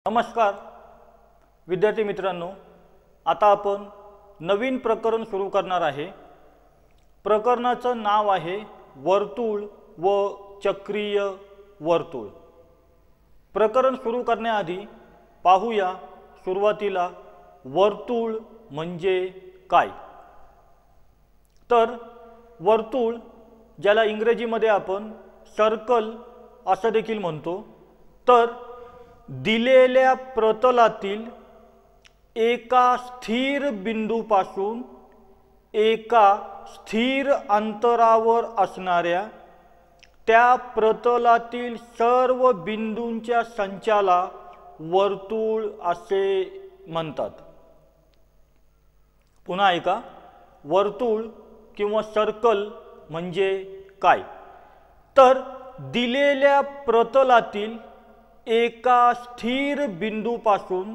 नमस्कार विद्यार्थी मित्रांनो, आता आपण नवीन प्रकरण सुरू करणार आहे। प्रकरणाचं नाव आहे वर्तुळ व चक्रीय वर्तुळ। प्रकरण सुरू करण्याआधी पाहूया सुरुवातीला वर्तुळ म्हणजे काय। तर वर्तुळ ज्याला इंग्रजीमध्ये आपण सर्कल असं देखील म्हणतो, तर दिलेल्या प्रतलातील एका स्थिर बिंदूपासून एका स्थिर अंतरावर असणाऱ्या त्या प्रतलातील सर्व बिंदूंच्या संचाला वर्तुळ असे म्हणतात। पुन्हा ऐका, वर्तुळ किंवा सर्कल म्हणजे काय। तर दिलेल्या प्रतलातील एका स्थिर बिंदूपासून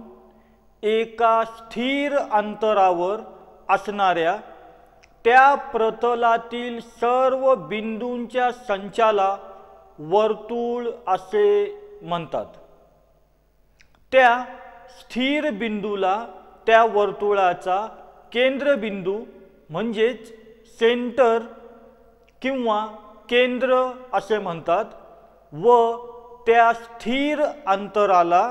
एका स्थिर अंतरावर असणाऱ्या त्या प्रतलातील सर्व बिंदूंच्या संचाला वर्तुळ असे म्हणतात। त्या स्थिर बिंदूला त्या वर्तुळाचा केंद्रबिंदू म्हणजेच सेंटर किंवा केंद्र असे म्हणतात व त्या स्थिर अंतराला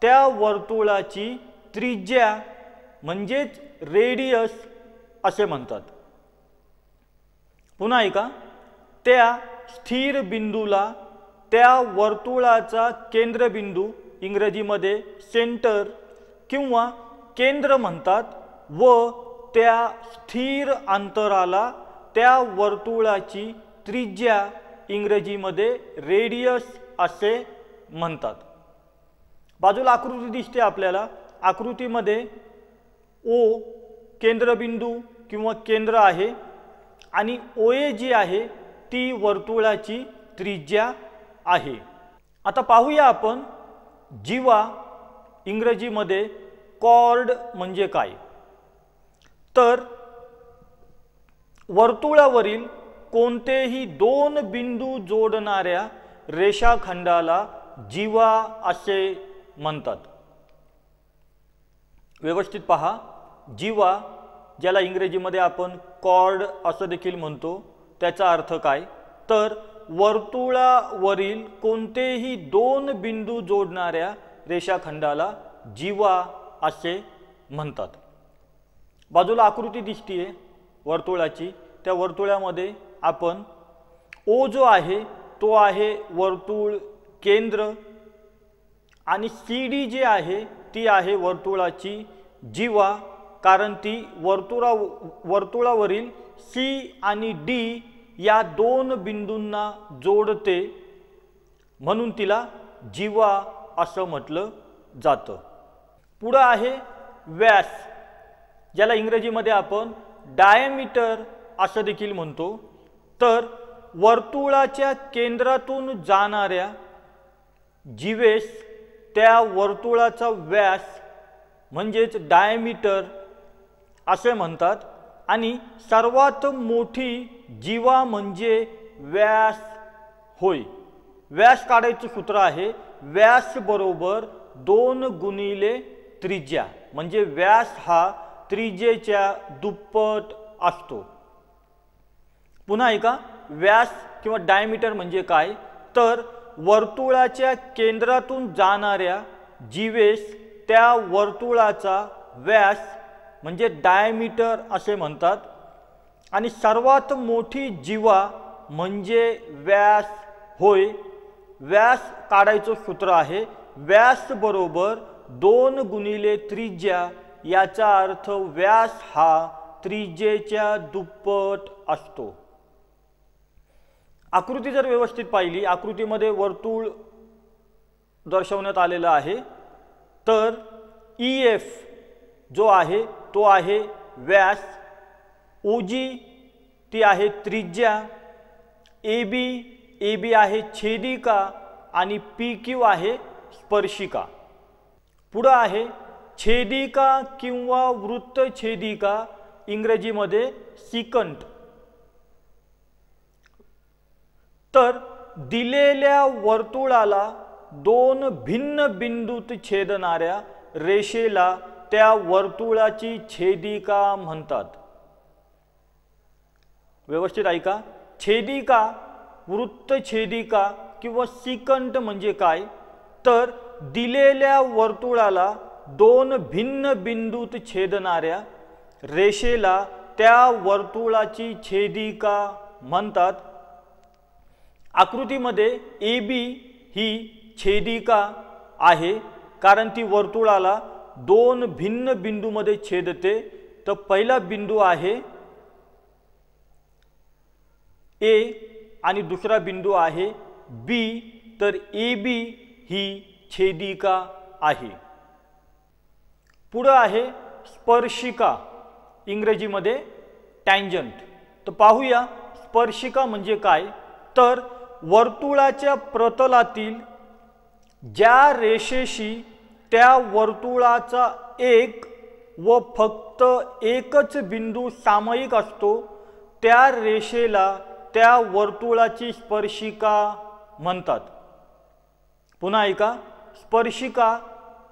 त्या वर्तुळाची त्रिज्या म्हणजेच रेडियस असे म्हणतात। पुन्हा ऐका, त्या स्थिर बिंदूला त्या वर्तुळाचा केंद्रबिंदू इंग्रजीमध्ये सेंटर किंवा केंद्र म्हणतात व त्या स्थिर अंतराला त्या वर्तुळाची त्रिज्या इंग्रजीमध्ये रेडियस असे म्हणतात। बाजूला आकृती दिसते आपल्याला। आकृतीमध्ये ओ केंद्रबिंदू किंवा केंद्र आहे आणि OA जी आहे ती वर्तुळाची त्रिज्या आहे। आता पाहूया आपण जीवा इंग्रजीमध्ये कॉर्ड म्हणजे काय। तर वर्तुळावरील कोणतेही दोन बिंदू जोडणाऱ्या रेषाखंडाला जीवा असे म्हणतात। व्यवस्थित पहा, जीवा ज्याला इंग्रजीमध्ये आपण कॉर्ड असं देखील म्हणतो, त्याचा अर्थ काय। तर वर्तुळावरील कोणतेही दोन बिंदू जोडणाऱ्या रेषाखंडाला जीवा असे म्हणतात। बाजूला आकृती दिसतीये वर्तुळाची। त्या वर्तुळामध्ये आपण ओ जो आहे तो आहे वर्तुळ केंद्र आणि CD जी आहे ती आहे वर्तुळाची जीवा, कारण ती वर्तुळावरील C आणि D या दोन बिंदूंना जोडते, म्हणून तिला जीवा असं म्हटलं जातं। पुढे आहे व्यास, ज्याला इंग्रजीमध्ये आपण डायमीटर असं देखील म्हणतो। तर वर्तुळाच्या केंद्रातून जाणाऱ्या जीवेस त्या वर्तुळाचा व्यास म्हणजेच डायमीटर असे म्हणतात आणि सर्वात मोठी जीवा म्हणजे व्यास होय। व्यास काढायचं सूत्र आहे व्यास बरोबर 2 गुणिले त्रिज्या, म्हणजे व्यास हा त्रिज्येच्या दुप्पट असतो। पुन्हा ऐका, व्यास किंवा डायमीटर म्हणजे काय। तर वर्तुळाच्या केंद्रातून जाणाऱ्या जीवेस त्या वर्तुळाचा व्यास म्हणजे डायमीटर असे म्हणतात आणि सर्वात मोठी जीवा म्हणजे व्यास होय। व्यास काढायचं सूत्र आहे व्यास बरोबर 2 गुणिले त्रिज्या, याचा अर्थ व्यास हा त्रिज्येच्या दुप्पट असतो। आकृती जर व्यवस्थित पाहिली, आकृतीमध्ये वर्तुळ दर्शवण्यात आलेला आहे। तर EF जो आहे तो आहे व्यास, OG ती आहे त्रिज्या, AB आहे छेदिका आणि PQ आहे स्पर्शिका। पुढे आहे छेदिका किंवा वृत्तछेदिका, इंग्रजीमध्ये सिकंट। तर दिलेल्या वर्तुळाला दोन भिन्न बिंदूत छेदणाऱ्या रेषेला त्या वर्तुळाची छेदिका म्हणतात. व्यवस्थित ऐका. छेदिका, वृत्तछेदिका किंवा सिकंट म्हणजे काय, तर दिलेल्या वर्तुळाला दोन भिन्न बिंदूत छेदणाऱ्या रेषेला त्या वर्तुळाची छेदिका म्हणतात. आकृतीमध्ये AB ही छेदिका आहे कारण ती वर्तुळाला दोन भिन्न बिंदूमध्ये छेदते. तर पहिला बिंदू आहे A आणि दुसरा बिंदू आहे B. तर AB ही छेदिका आहे. पुढे आहे स्पर्शिका, इंग्रजीमध्ये टँजंट. तर पाहूया स्पर्शिका म्हणजे काय. तर वर्तुळाच्या प्रतलातील ज्या रेषेशी त्या वर्तुळाचा एक व फक्त एकच बिंदू सामायिक असतो त्या रेषेला त्या वर्तुळाची स्पर्शिका म्हणतात. पुन्हा ऐका. स्पर्शिका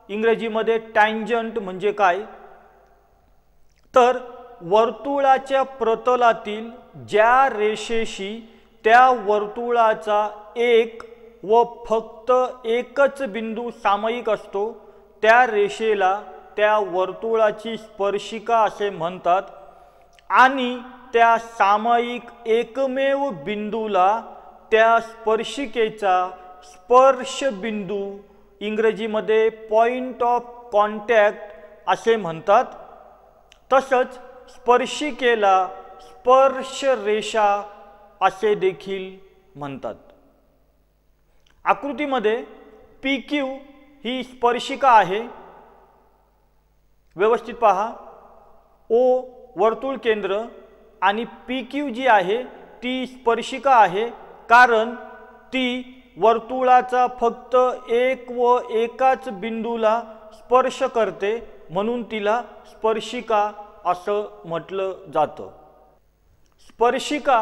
इंग्रजीमध्ये टँजंट म्हणजे काय, तर वर्तुळाच्या प्रतलातील ज्या रेषेशी त्या वर्तुळाचा एक व फक्त एकच बिंदू सामायिक असतो त्या रेषेला त्या वर्तुळाची स्पर्शिका असे म्हणतात. आणि त्या सामायिक एकमेव बिंदूला त्या स्पर्शिकेचा स्पर्श बिंदू, इंग्रजीमध्ये पॉइंट ऑफ कॉन्टॅक्ट असे म्हणतात. तसंच स्पर्शिकेला स्पर्श रेषा असे देखील म्हणतात. आकृतीमध्ये PQ ही स्पर्शिका आहे. व्यवस्थित पहा. O वर्तुळ केंद्र आणि PQ जी आहे ती स्पर्शिका आहे कारण ती वर्तुळाचा फक्त एक व एकाच बिंदूला स्पर्श करते, म्हणून तिला स्पर्शिका असं म्हटलं जातं. स्पर्शिका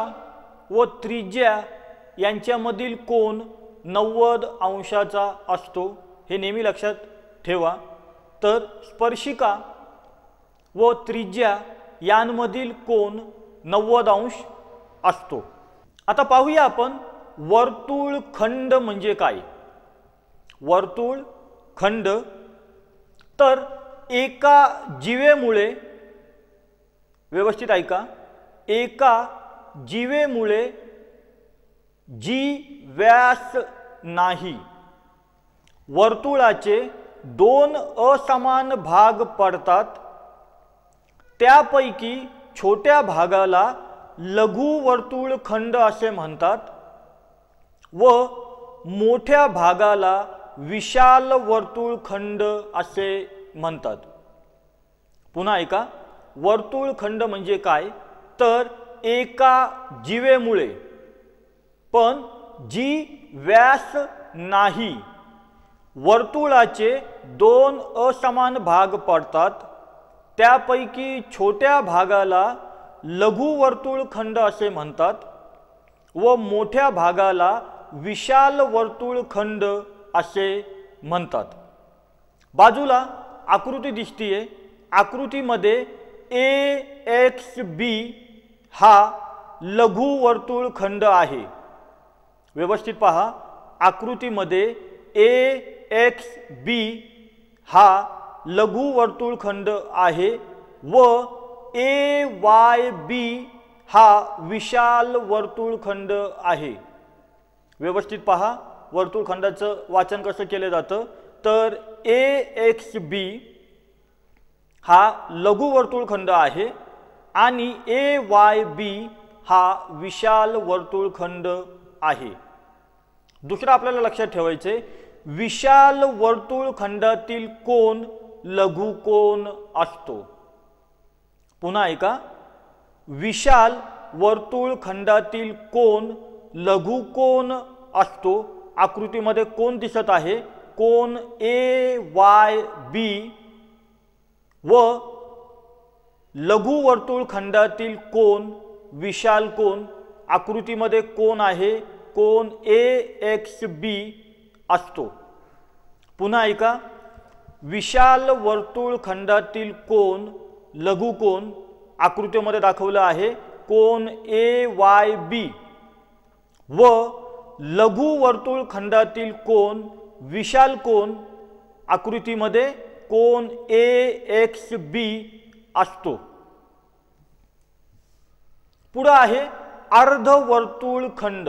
व त्रिज्या यांच्यामधील कोन 90 अंशाचा असतो, हे नेहमी लक्षात ठेवा. तर स्पर्शिका व त्रिज्या यांमधील कोन 90 अंश असतो. आता पाहूया आपण वर्तुळखंड म्हणजे काय. वर्तुळखंड तर एका जीवेमुळे, व्यवस्थित ऐका, एका जीवेमुळे जी व्यास नाही, वर्तुळाचे दोन असमान भाग पडतात, त्यापैकी छोट्या भागाला लघु वर्तुळखंड असे म्हणतात व मोठ्या भागाला विशाल वर्तुळखंड असे म्हणतात. पुन्हा ऐका. वर्तुळखंड म्हणजे काय, तर एका जीवेमुळे पण जी व्यास नाही, वर्तुळाचे दोन असमान भाग पडतात, त्यापैकी छोट्या भागाला लघु वर्तुळखंड असे म्हणतात व मोठ्या भागाला विशाल वर्तुळखंड असे म्हणतात. बाजूला आकृती दिसतीये. आकृतीमध्ये AXB हा लघु वर्तुळखंड आहे. व्यवस्थित पहा. आकृतीमध्ये AXB हा लघु वर्तुळखंड आहे व AYB हा विशाल वर्तुळखंड आहे. व्यवस्थित पहा. वर्तुळखंडाचं वाचन कसं केलं जातं, तर AXB हा लघु वर्तुळखंड आहे आणि AYB हा विशाल वर्तुळखंड आहे. दुसरं आपल्याला लक्षात ठेवायचे, विशाल वर्तुळखंडातील कोन लघुकोन असतो. पुन्हा ऐका. विशाल वर्तुळखंडातील कोन लघुकोन असतो. आकृतीमध्ये कोन दिसत आहे, कोन AYB व लघु वर्तुळखंडातील कोन विशाल कोन. आकृतीमध्ये कोन आहे, कोन AXB असतो. पुन्हा ऐका, विशाल वर्तुळखंडातील कोन लघुकोन आकृतीमध्ये दाखवला आहे कोन AYB व लघु वर्तुळखंडातील कोन विशाल कोन आकृतीमध्ये कोन AXB असतो। पुढे आहे अर्धवर्तुळखंड।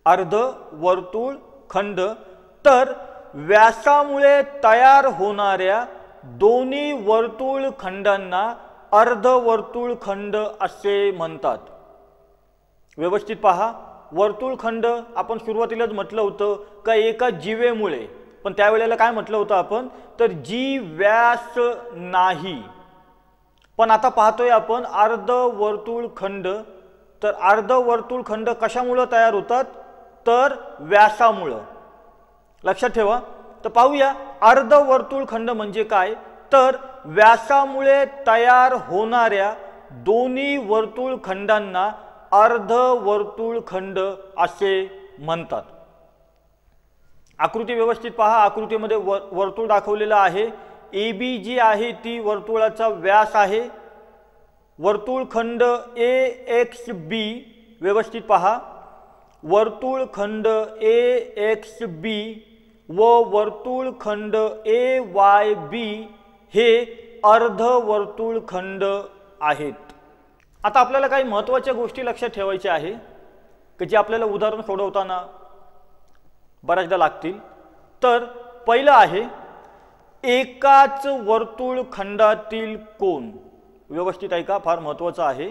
अर्धवर्तुळखंड तर व्यासामुळे तयार होणाऱ्या दोन्ही वर्तुळखंडांना अर्धवर्तुळखंड असे म्हणतात। व्यवस्थित पहा, वर्तुळखंड आपण सुरुवातीलाच म्हटलं होतं का एका जीवेमुळे, पण त्यावेळेला काय म्हटलं होतं आपण, तर जी व्यास नाही। पण आता पाहतोय आपण अर्धवर्तुळखंड, तर अर्धवर्तुळखंड कशामुळे तयार होतात, तर व्यासामुळे। लक्षात ठेवा। तर पाहूया अर्धवर्तुळखंड म्हणजे काय, तर व्यासामुळे तयार होणाऱ्या दोन्ही वर्तुळखंडांना अर्धवर्तुळखंड असे म्हणतात। आकृती व्यवस्थित पहा, आकृतीमध्ये वर्तुळ दाखवलेला आहे। AB जी आहे ती वर्तुळाचा व्यास आहे। वर्तुळखंड AXB व्यवस्थित पहा, वर्तुळखंड AXB व वर्तुळखंड AYB हे अर्धवर्तुळखंड आहेत। आता आपल्याला काही महत्त्वाच्या गोष्टी लक्षात ठेवायच्या आहे की जे आपल्याला उदाहरण सोडवताना बऱ्याचदा लागतील। तर पहिलं आहे एकाच वर्तुळखंडातील कोन। व्यवस्थित ऐका, फार महत्त्वाचं आहे।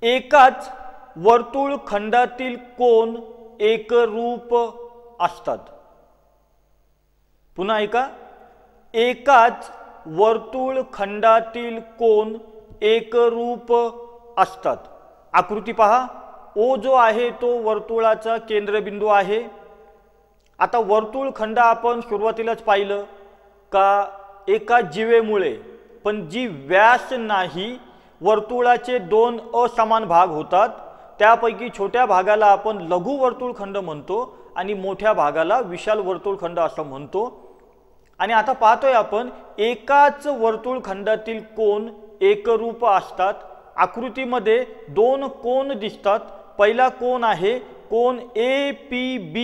एकाच वर्तुळखंडातील कोन एकरूप असतात। पुन्हा ऐका, एकाच वर्तुळखंडातील कोन एकरूप असतात। आकृती पहा, O जो आहे तो वर्तुळाचा केंद्रबिंदू आहे। आता वर्तुळखंड आपण सुरुवातीलाच पाहिलं का एका जीवेमुळे, पण जी व्यास नाही, वर्तुळाचे दोन असमान भाग होतात। त्यापैकी छोट्या भागाला आपण लघु वर्तुळखंड म्हणतो आणि मोठ्या भागाला विशाल वर्तुळखंड असं म्हणतो। आणि आता पाहतोय आपण एकाच वर्तुळखंडातील कोन एकरूप असतात। आकृतीमध्ये दोन कोन दिसतात। पहिला कोन आहे कोन APB।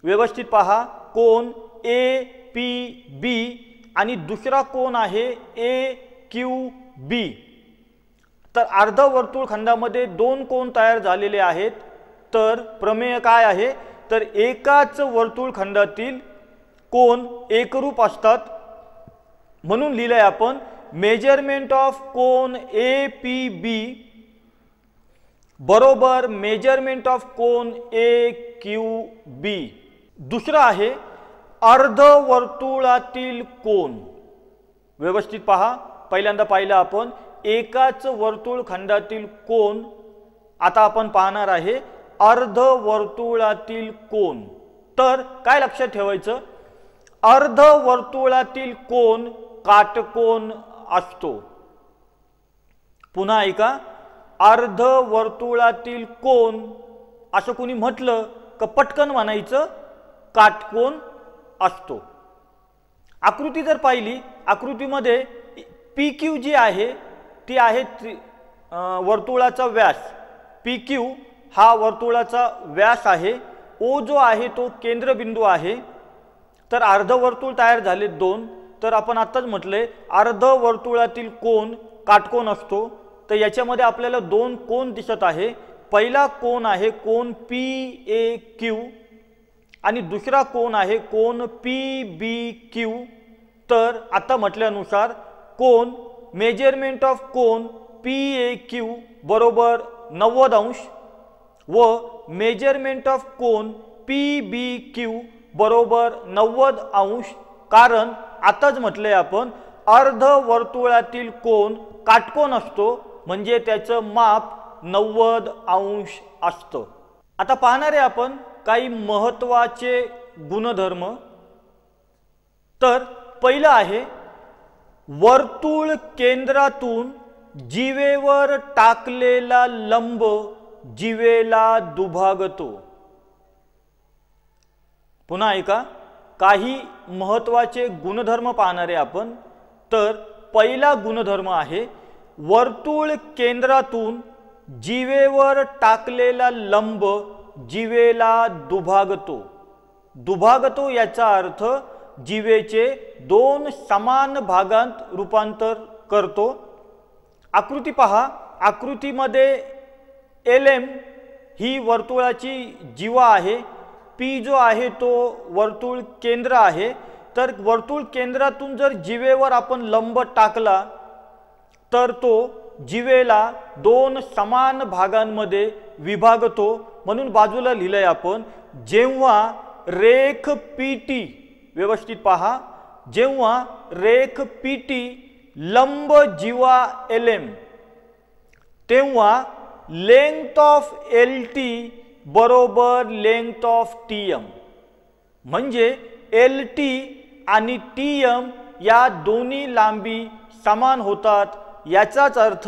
व्यवस्थित पहा, कोन APB आणि दुसरा कोन आहे AQB। तर अर्धवर्तुळखंडामध्ये दोन कोन तयार झालेले आहेत। तर प्रमेय काय आहे, तर एकाच वर्तुळखंडातील कोन एकरूप असतात। म्हणून लिहिलंय आपण मेजरमेंट ऑफ कोन APB बरोबर मेजरमेंट ऑफ कोन AQB। दुसरं आहे अर्धवर्तुळातील कोन। व्यवस्थित पहा, पहिल्यांदा पाहिलं आपण एकाच वर्तुळखंडातील कोन, आता आपण पाहणार आहे अर्धवर्तुळातील कोन। तर काय लक्षात ठेवायचं, अर्धवर्तुळातील कोन काटकोन असतो। पुन्हा ऐका, अर्धवर्तुळातील कोन असं कोणी म्हटलं का पटकन म्हणायचं काटकोन असतो। आकृती जर पाहिली, आकृतीमध्ये PQ जी आहे ती आहे वर्तुळाचा व्यास। PQ हा वर्तुळाचा व्यास आहे। O जो आहे तो केंद्रबिंदू आहे। तर अर्धवर्तुळ तयार झाले दोन। तर आपण आत्ताच म्हटले अर्धवर्तुळातील कोन काटकोन असतो। तर याच्यामध्ये आपल्याला दोन कोन दिसत आहे। पहिला कोन आहे कोन PAQ आणि दुसरा कोन आहे कोन PBQ। तर आता म्हटल्यानुसार कोन मेजरमेंट ऑफ कोन PAQ बरोबर 90 अंश व मेजरमेंट ऑफ कोन PBQ बरोबर 90 अंश। कारण आताच म्हटले आपण अर्धवर्तुळातील कोन काटकोन असतो, म्हणजे त्याचं माप 90 अंश असतं। आता पाहणार आहे आपण काही महत्त्वाचे गुणधर्म। तर पहिलं आहे वर्तुळ केंद्रातून जीवेवर टाकलेला लंब जीवेला दुभागतो। पुन्हा ऐका, काही महत्त्वाचे गुणधर्म पाहणारे आपण. तर पहिला गुणधर्म आहे वर्तुळ केंद्रातून जीवेवर टाकलेला लंब जीवेला दुभागतो. दुभागतो याचा अर्थ जीवेचे दोन समान भागांत रूपांतर करतो. आकृती पहा, आकृतीमध्ये LM ही वर्तुळाची जीवा आहे, P जो आहे तो वर्तुळ केंद्र आहे. तर वर्तुळ केंद्रातून जर जीवेवर आपण लंब टाकला तर तो जीवेला दोन समान भागांमध्ये विभागतो. म्हणून बाजूला लिहिलंय आपण, जेव्हा रेख PT, व्यवस्थित पहा, जेव्हा रेख PT लंब जीवा LM, तेव्हा लेंथ ऑफ LT बरोबर लेंथ ऑफ TM. म्हणजे LT आणि TM या दोन्ही लांबी समान होतात. याचाच अर्थ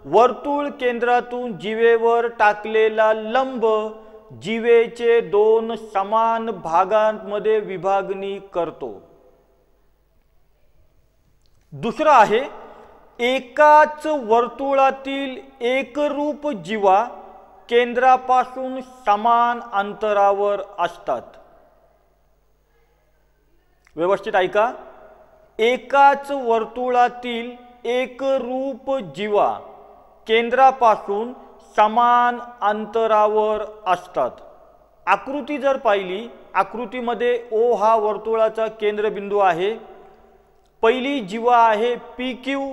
वर्तुळ केंद्रातून जीवेवर टाकलेला लंब जीवेचे दोन समान भागांमध्ये विभागणी करतो. दुसरा आहे एकाच वर्तुळातील एकरूप जीवा केंद्रापासून समान अंतरावर असतात. व्यवस्थित ऐका, एकाच वर्तुळातील एकरूप जीवा केंद्रापासून समान अंतरावर असतात. आकृती जर पाहिली, आकृतीमध्ये O हा वर्तुळाचा केंद्रबिंदू आहे. पहिली जीवा आहे PQ,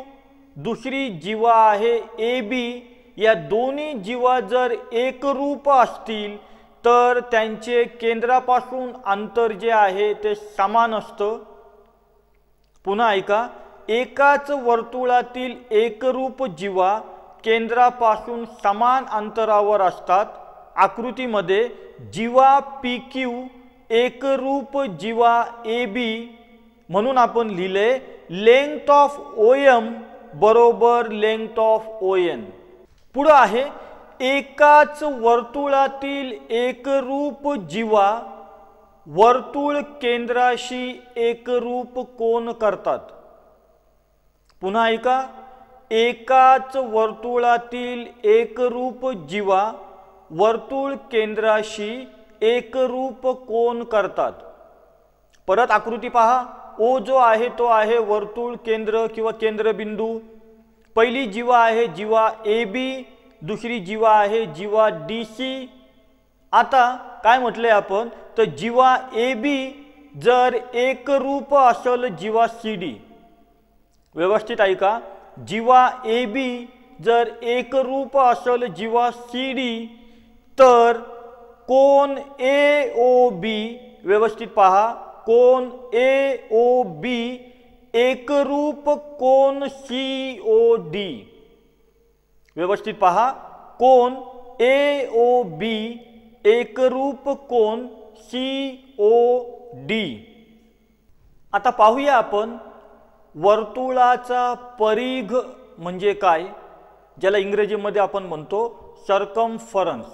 दुसरी जीवा आहे AB. या दोन्ही जीवा जर एकरूप असतील तर त्यांचे केंद्रापासून अंतर जे आहे ते समान असतं. पुन्हा ऐका, एकाच वर्तुळातील एकरूप जीवा केंद्रापासून समान अंतरावर असतात. आकृतीमध्ये जीवा PQ एकरूप जीवा AB, म्हणून आपण लिहिले लेंथ ऑफ OM बरोबर लेंथ ऑफ ON. पुढे आहे एकाच वर्तुळातील एकरूप जीवा वर्तुळ केंद्राशी एकरूप कोन करतात. पुन्हा ऐका, एकाच वर्तुळातील एकरूप जीवा वर्तुळ केंद्राशी एकरूप कोन करतात. परत आकृती पहा, O जो आहे तो आहे वर्तुळ केंद्र किंवा केंद्रबिंदू. पहिली जीवा आहे जीवा AB, दुसरी जीवा आहे जीवा DC. आता काय म्हटले आपण, तर जीवा AB जर एकरूप असेल जीवा CD, व्यवस्थित ऐका, जीवा AB जर एकरूप असेल जीवा CD तर कोन AOB, व्यवस्थित पहा, कोन AOB एकरूप कोन COD. व्यवस्थित पहा, कोन AOB एकरूप कोन COD. आता पाहूया आपण वर्तुळाचा परिघ म्हणजे काय, ज्याला इंग्रजीमध्ये आपण म्हणतो सर्कमफरन्स.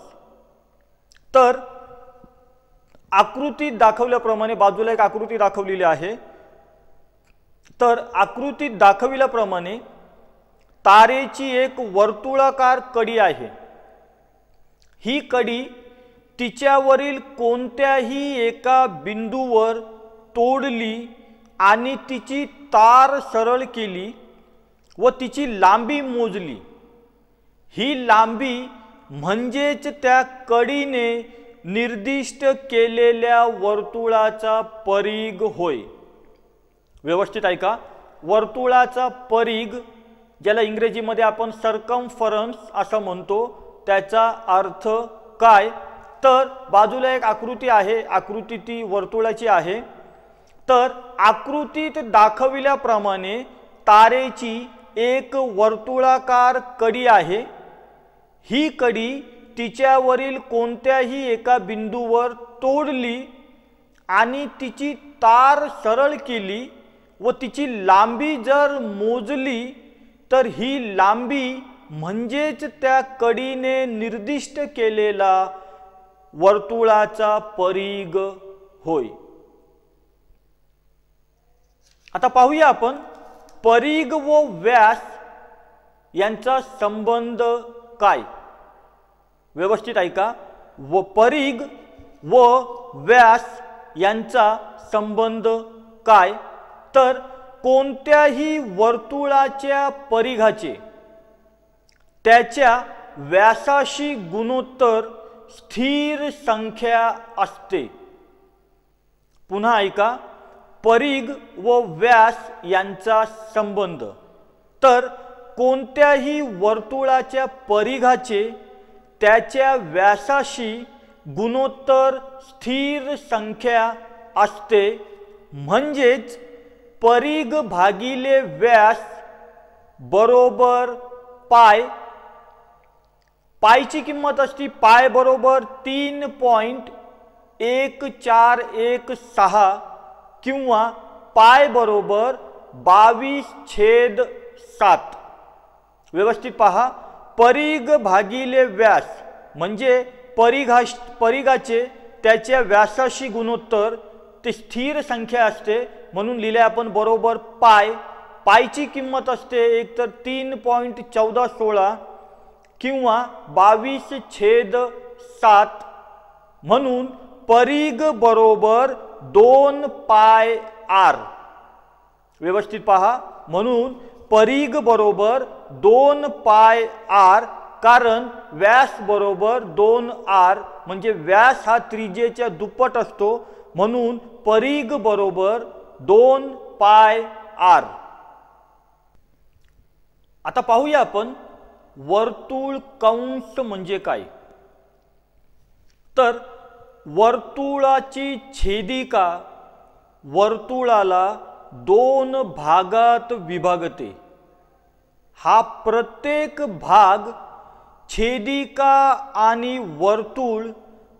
तर आकृतीत दाखवल्याप्रमाणे, बाजूला एक आकृती दाखवलेली आहे. तर आकृतीत दाखविल्याप्रमाणे तारेची एक वर्तुळाकार कडी आहे. ही कडी तिच्यावरील कोणत्याही एका बिंदूवर तोडली आणि तिची तार सरळ केली व तिची लांबी मोजली. ही लांबी म्हणजेच त्या कडीने निर्दिष्ट केलेल्या वर्तुळाचा परिघ होय. व्यवस्थित ऐका, वर्तुळाचा परिघ, ज्याला इंग्रजीमध्ये आपण सर्कमफरन्स असं म्हणतो, त्याचा अर्थ काय, तर बाजूला एक आकृती आहे, आकृती ती वर्तुळाची आहे. तर आकृतीत दाखविल्याप्रमाणे तारेची एक वर्तुळाकार कडी आहे. ही कडी तिच्यावरील कोणत्याही एका बिंदूवर तोडली आणि तिची तार सरळ केली व तिची लांबी जर मोजली तर ही लांबी म्हणजेच त्या कडीने निर्दिष्ट केलेला वर्तुळाचा परिघ होय। आता पाहूया आपण परिघ व व्यास यांचा संबंध काय। व्यवस्थित ऐका, व परिघ व व्यास यांचा संबंध काय, तर कोणत्याही वर्तुळाच्या परिघाचे त्याच्या व्यासाशी गुणोत्तर स्थिर संख्या असते। पुन्हा ऐका, परिघ व व्यास यांचा संबंध, तर कोणत्याही वर्तुळाच्या परिघाचे त्याच्या व्यासाशी गुणोत्तर स्थिर संख्या असते। म्हणजेच परिघ भागिले व्यास बरोबर पाय। पायची किंमत असती पाय बरोबर 3.1416 किंवा पाय बरोबर 22/7। व्यवस्थित पहा, परिघ भागिले व्यास म्हणजे परिघाचे त्याच्या व्यासाशी गुणोत्तर ते स्थिर संख्या असते, म्हणून लिहिले आपण बरोबर पाय। पायची किंमत असते एक तर 3.1416 किंवा 22/7, म्हणून परिघ बरोबर 2πr। व्यवस्थित पहा, म्हणून परिघ बरोबर 2πr, कारण व्यास बरोबर 2r म्हणजे व्यास हा त्रिज्येच्या दुप्पट असतो, म्हणून परिघ बरोबर 2πr। आता पाहूया आपण वर्तुळ कंस म्हणजे काय। तर वर्तुळाची छेदिका वर्तुळाला 2 भागात विभागते। हा प्रत्येक भाग छेदिका आणि वर्तुळ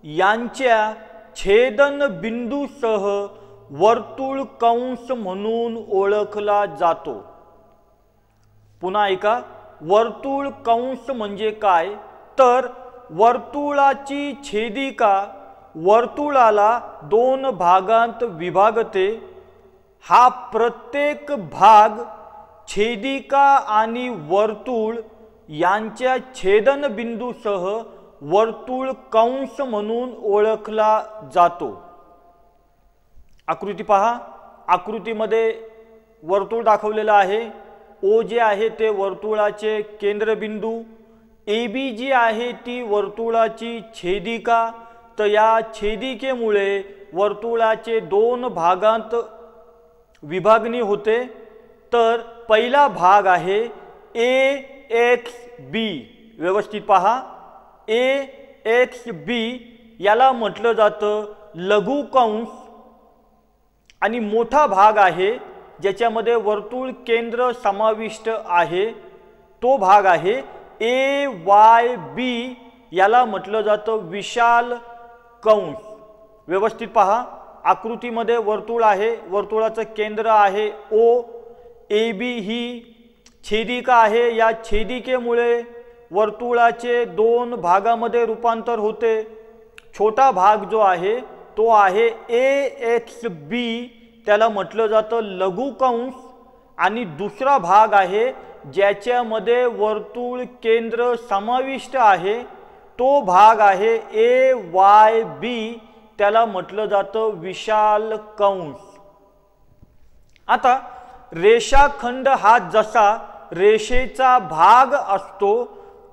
यांच्या छेदन बिंदूसह वर्तुळ कंस म्हणून ओळखला जातो। पुन्हा ऐका, वर्तुळ कंस म्हणजे काय, तर वर्तुळाची छेदिका वर्तुळाला 2 भागांत विभागते। हा प्रत्येक भाग छेदिका आणि वर्तुळ यांच्या छेदन बिंदूसह वर्तुळ कंस म्हणून ओळखला जातो। आकृती पहा, आकृतीमध्ये वर्तुळ दाखवलेलं आहे। ओ जे आहे ते वर्तुळाचे केंद्रबिंदू, AB जी आहे ती वर्तुळाची छेदिका। तर या छेदिकेमुळे वर्तुळाचे 2 भागांत विभागणी होते। तर पहिला भाग आहे AXB। व्यवस्थित पहा, AXB याला म्हटलं जातं लघु कंस, आणि मोठा भाग आहे ज्याच्यामध्ये वर्तुळ केंद्र समाविष्ट आहे तो भाग आहे AYB, याला म्हटलं जातं विशाल कंस। व्यवस्थित पहा, आकृतीमध्ये वर्तुळ आहे, वर्तुळाचं केंद्र आहे O, AB ही छेदिका आहे। या छेदिकेमुळे वर्तुळाचे 2 भागामध्ये रूपांतर होते। छोटा भाग जो आहे तो आहे AXB, त्याला म्हटलं जातं लघु कंस, आणि दुसरा भाग आहे ज्याच्यामध्ये वर्तुळ केंद्र समाविष्ट आहे तो भाग आहे AYB, त्याला म्हटलं जातं विशाल कंस। आता रेषाखंड हा जसा रेषेचा भाग असतो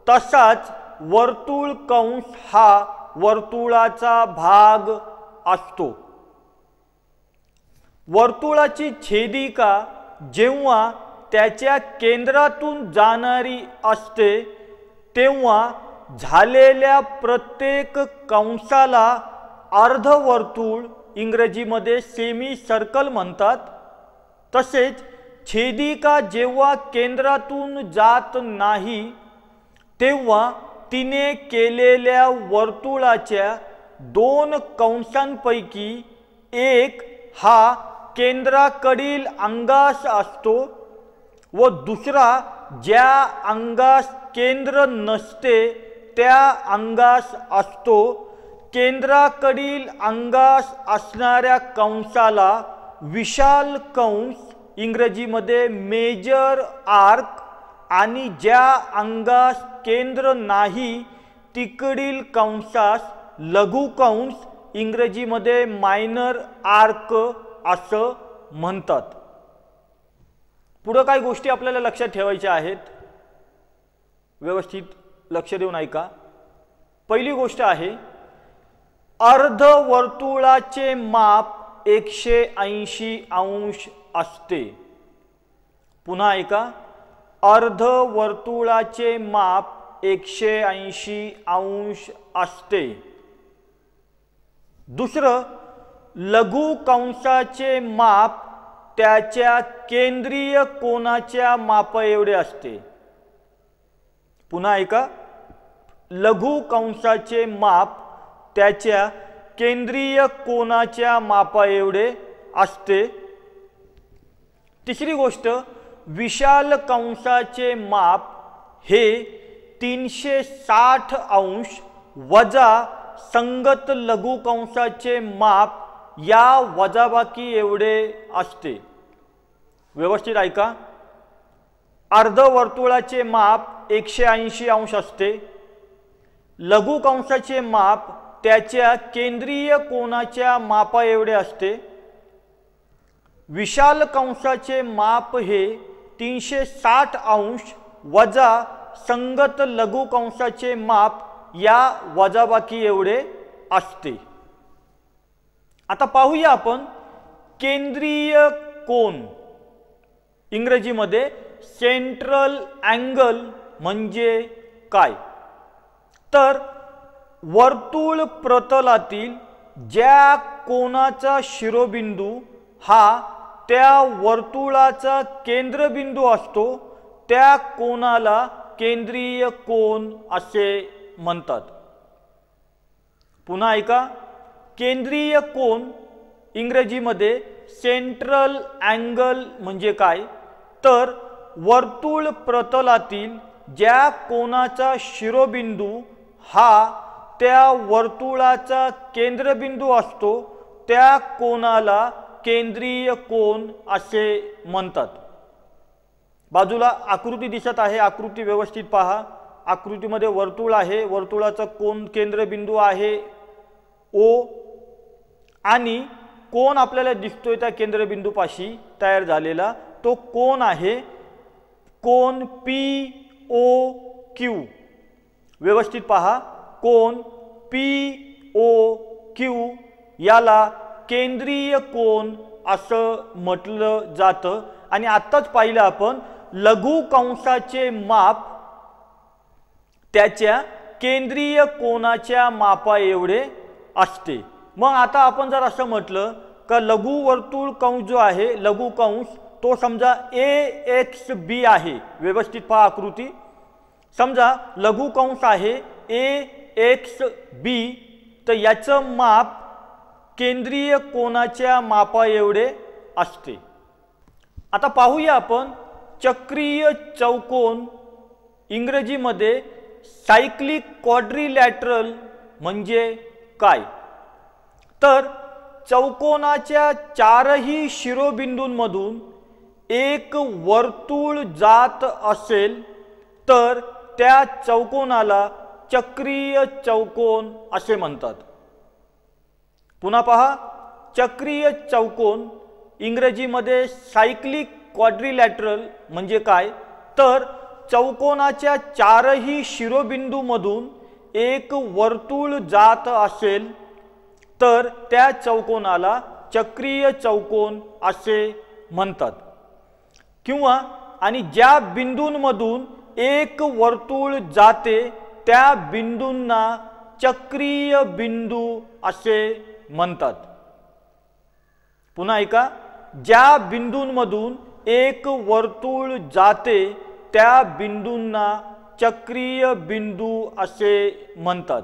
तसाच वर्तुळ कंस हा वर्तुळाचा भाग असतो। वर्तुळाची छेदिका जेव्हा त्याच्या केंद्रातून जाणारी असते तेव्हा झालेल्या प्रत्येक कंसाला अर्धवर्तुळ, इंग्रजीमध्ये सेमी सर्कल म्हणतात। तसेच छेदिका जेव्हा केंद्रातून जात नाही तेव्हा तिने केलेल्या वर्तुळाच्या 2 कंसांपैकी एक हा केंद्राकडील अंगास असतो व दुसरा ज्या अंगास केंद्र नसते त्या अंगास असतो। केंद्राकडील अंगास असणाऱ्या कंसाला विशाल कंस, इंग्रजीमध्ये मेजर आर्क, आणि ज्या अंगास केंद्र नाही तिकडील कंसास लघु कंस, इंग्रजीमध्ये मायनर आर्क असं म्हणतात. पुढे काही गोष्टी आपल्याला लक्षात ठेवायच्या आहेत, व्यवस्थित लक्ष देऊन ऐका. पहिली गोष्ट आहे, अर्धवर्तुळाचे माप 180 अंश असते. पुन्हा ऐका, अर्धवर्तुळाचे माप 180 अंश असते. दुसरं, लघु कंसाचे माप त्याच्या केंद्रीय कोनाच्या मापा एवढे असते. पुन्हा ऐका, लघु कंसाचे माप त्याच्या केंद्रीय कोनाच्या मापा एवढे असते. तिसरी गोष्ट, विशाल कंसाचे माप हे 360 अंश वजा संगत लघु कंसाचे माप या वजाबाकी एवढे असते. व्यवस्थित ऐका, अर्धवर्तुळाचे माप 180 अंश असते. लघु कंसाचे माप त्याच्या केंद्रीय कोनाच्या मापा एवढे असते. विशाल कंसाचे माप हे 360 अंश वजा संगत लघु कंसाचे माप या वजाबाकी एवढे असते. आता पाहूया आपण केंद्रीय कोन, इंग्रजीमध्ये सेंट्रल अँगल म्हणजे काय. तर वर्तुळ प्रतलातील ज्या कोनाचा शिरोबिंदू हा त्या वर्तुळाचा केंद्रबिंदू असतो त्या कोनाला केंद्रीय कोन असे म्हणतात. पुन्हा ऐका, केंद्रीय कोन इंग्रजीमध्ये सेंट्रल अँगल म्हणजे काय. तर वर्तुळ प्रतलातील ज्या कोनाचा शिरोबिंदू हा त्या वर्तुळाचा केंद्रबिंदू असतो त्या कोनाला केंद्रीय कोन असे म्हणतात. बाजूला आकृती दिसत आहे, आकृती व्यवस्थित पहा. आकृतीमध्ये वर्तुळ आहे, वर्तुळाचा कोन केंद्रबिंदू आहे ओ, आणि कोन आपल्याला दिसतोय त्या केंद्रबिंदूपाशी तयार झालेला तो कोन आहे कोन POQ. व्यवस्थित पहा, कोन POQ याला केंद्रीय कोन असं म्हटलं जातं. आणि आत्ताच पाहिलं आपण, लघु कंसाचे माप त्याच्या केंद्रीय कोनाच्या मापा एवढे असते. मग आता आपण जर असं म्हटलं का लघु वर्तुळ कंस जो आहे, लघु कंस तो समजा AXB आहे. व्यवस्थित पहा आकृती. समजा लघु कंस आहे AXB, तर याचं माप केंद्रीय कोनाच्या मापा एवढे असते. आता पाहूया आपण चक्रीय चौकोन, इंग्रजीमध्ये सायक्लिक क्वाड्रिलॅटरल म्हणजे काय. तर चौकोनाच्या चारही शिरोबिंदूंमधून एक वर्तुळ जात असेल तर त्या चौकोनाला चक्रीय चौकोन असे म्हणतात. पुन्हा पहा, चक्रीय चौकोन इंग्रजीमध्ये सायक्लिक क्वाड्रिलॅटरल म्हणजे काय. तर चौकोनाच्या चारही शिरोबिंदूमधून एक वर्तुळ जात असेल तर त्या चौकोनाला चक्रीय चौकोन असे म्हणतात. किंवा आणि ज्या बिंदूंमधून एक वर्तुळ जाते त्या बिंदूंना चक्रीय बिंदू असे म्हणतात. पुन्हा ऐका, ज्या बिंदूंमधून एक वर्तुळ जाते त्या बिंदूंना चक्रीय बिंदू असे म्हणतात.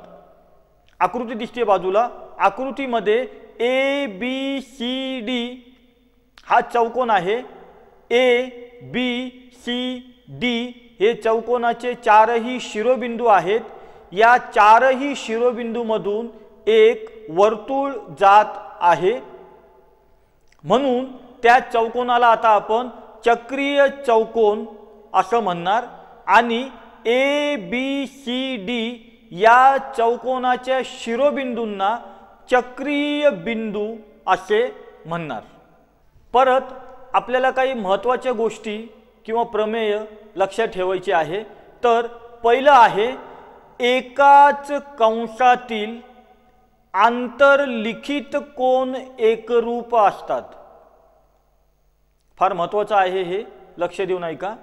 आकृती दिसते बाजूला. आकृतीमध्ये ABCD हा चौकोन आहे. ABCD हे चौकोनाचे चारही शिरोबिंदू आहेत. या चारही शिरोबिंदूमधून एक वर्तुळ जात आहे, म्हणून त्या चौकोनाला आता आपण चक्रीय चौकोन असं म्हणणार आणि ABCD या चौकोनाच्या शिरोबिंदूंना चक्रीय बिंदू असे म्हणणार। परत आपल्याला काही महत्त्वाच्या गोष्टी किंवा प्रमेय लक्षात ठेवायचे आहे। तर पहिलं आहे एकाच कंसातील आंतरलिखित कोन एकरूप असतात। फार महत्त्वाचं आहे हे, लक्ष देऊन ऐका।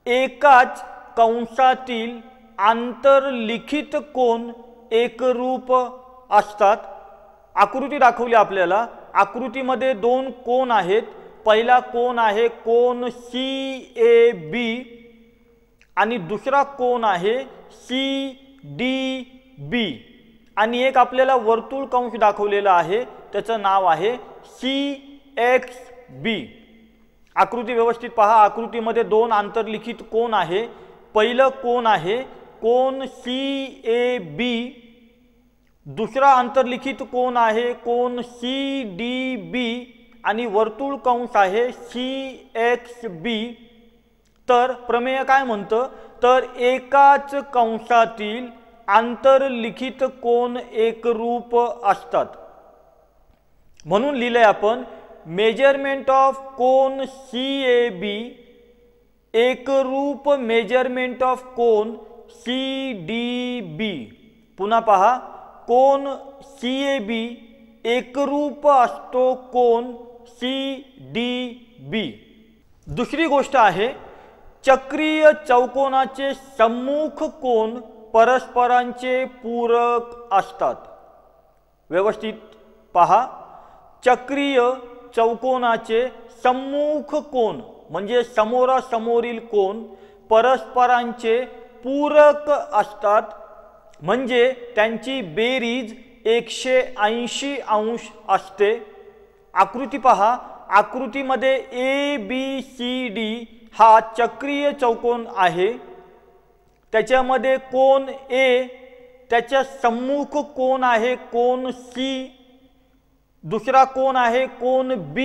एकाच कंसातील आंतरलिखित कोन एकरूप असतात। आकृती दाखवली आपल्याला, आकृतीमध्ये दोन कोन आहेत। पहिला कोन आहे कोन CAB आणि दुसरा कोन आहे CDB आणि एक आपल्याला वर्तुळ कंस दाखवलेला आहे, त्याचं नाव आहे CXB। आकृती व्यवस्थित पहा, आकृतीमध्ये दोन आंतरलिखित कोन आहे। पहिलं कोन आहे कोन CAB, दुसरा आंतरलिखित कोन आहे कोन CDB आणि वर्तुळ कंस आहे CXB। तर प्रमेय काय म्हणतं, तर एकाच कंसातील आंतरलिखित कोन एकरूप असतात, म्हणून लिहिलंय आपण मेजरमेंट ऑफ कोन CAB एकरूप मेजरमेंट ऑफ कोन CDB। पुन्हा पहा, कोन CAB एकरूप असतो कोन CDB। दुसरी गोष्ट आहे चक्रीय चौकोनाचे सम्मुख कोन परस्परांचे पूरक असतात। व्यवस्थित पहा, चक्रीय चौकोनाचे सम्मुख कोन म्हणजे समोरासमोरील कोन परस्परांचे पूरक असतात, म्हणजे त्यांची बेरीज 180 अंश असते। आकृती पहा, आकृतीमध्ये ABCD हा चक्रीय चौकोन आहे, त्याच्यामध्ये कोन A, त्याच्या सम्मुख कोन आहे कोन C, दुसरा कोन आहे कोन B,